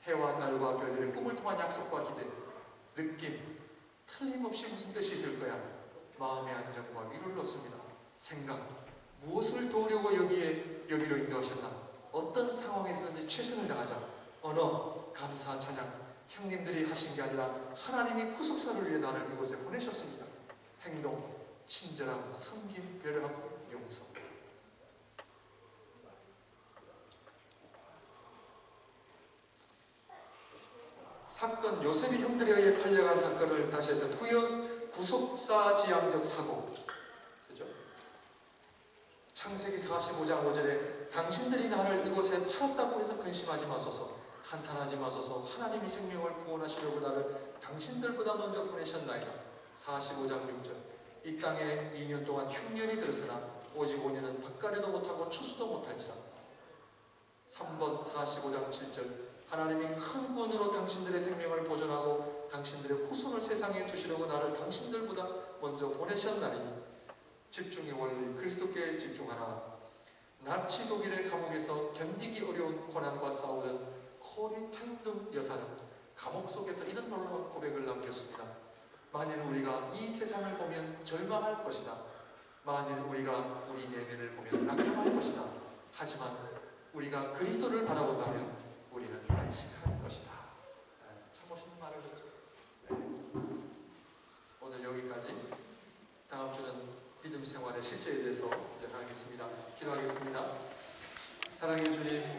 해와 달과 별들의 꿈을 통한 약속과 기대, 느낌, 틀림없이 무슨 뜻이 있을 거야. 마음의 안정과 위로를 얻습니다. 생각, 무엇을 도우려고 여기로 인도하셨나? 어떤 상황에서든지 최선을 다하자. 언어, 감사, 찬양. 형님들이 하신 게 아니라 하나님이 구속사를 위해 나를 이곳에 보내셨습니다. 행동, 친절함, 섬김, 배려함, 용서. 사건, 요셉이 형들에 의해 팔려간 사건을 다시 해서 구속사 지향적 사고. 그죠? 창세기 45장 5절에 당신들이 나를 이곳에 팔았다고 해서 근심하지 마소서, 한탄하지 마소서, 하나님이 생명을 구원하시려고 나를 당신들보다 먼저 보내셨나이다. 45장 6절 이 땅에 2년 동안 흉년이 들었으나 오직 5년은 밭가리도 못하고 추수도 못할지라. 3번 45장 7절 하나님이 큰 구원으로 당신들의 생명을 보존하고 당신들의 후손을 세상에 두시려고 나를 당신들보다 먼저 보내셨나니 집중의 원리, 그리스도께 집중하라. 나치 독일의 감옥에서 견디기 어려운 고난과 싸우던 코리 텐둠 여사는 감옥 속에서 이런 놀라운 고백을 남겼습니다. 만일 우리가 이 세상을 보면 절망할 것이다. 만일 우리가 우리 내면을 보면 낙담할 것이다. 하지만 우리가 그리스도를 바라본다면 우리는 안식할 것이다. 참 멋있는 말을 했죠. 오늘 여기까지. 다음 주는 믿음 생활의 실제에 대해서 이제 하겠습니다. 기도하겠습니다. 사랑의 주님,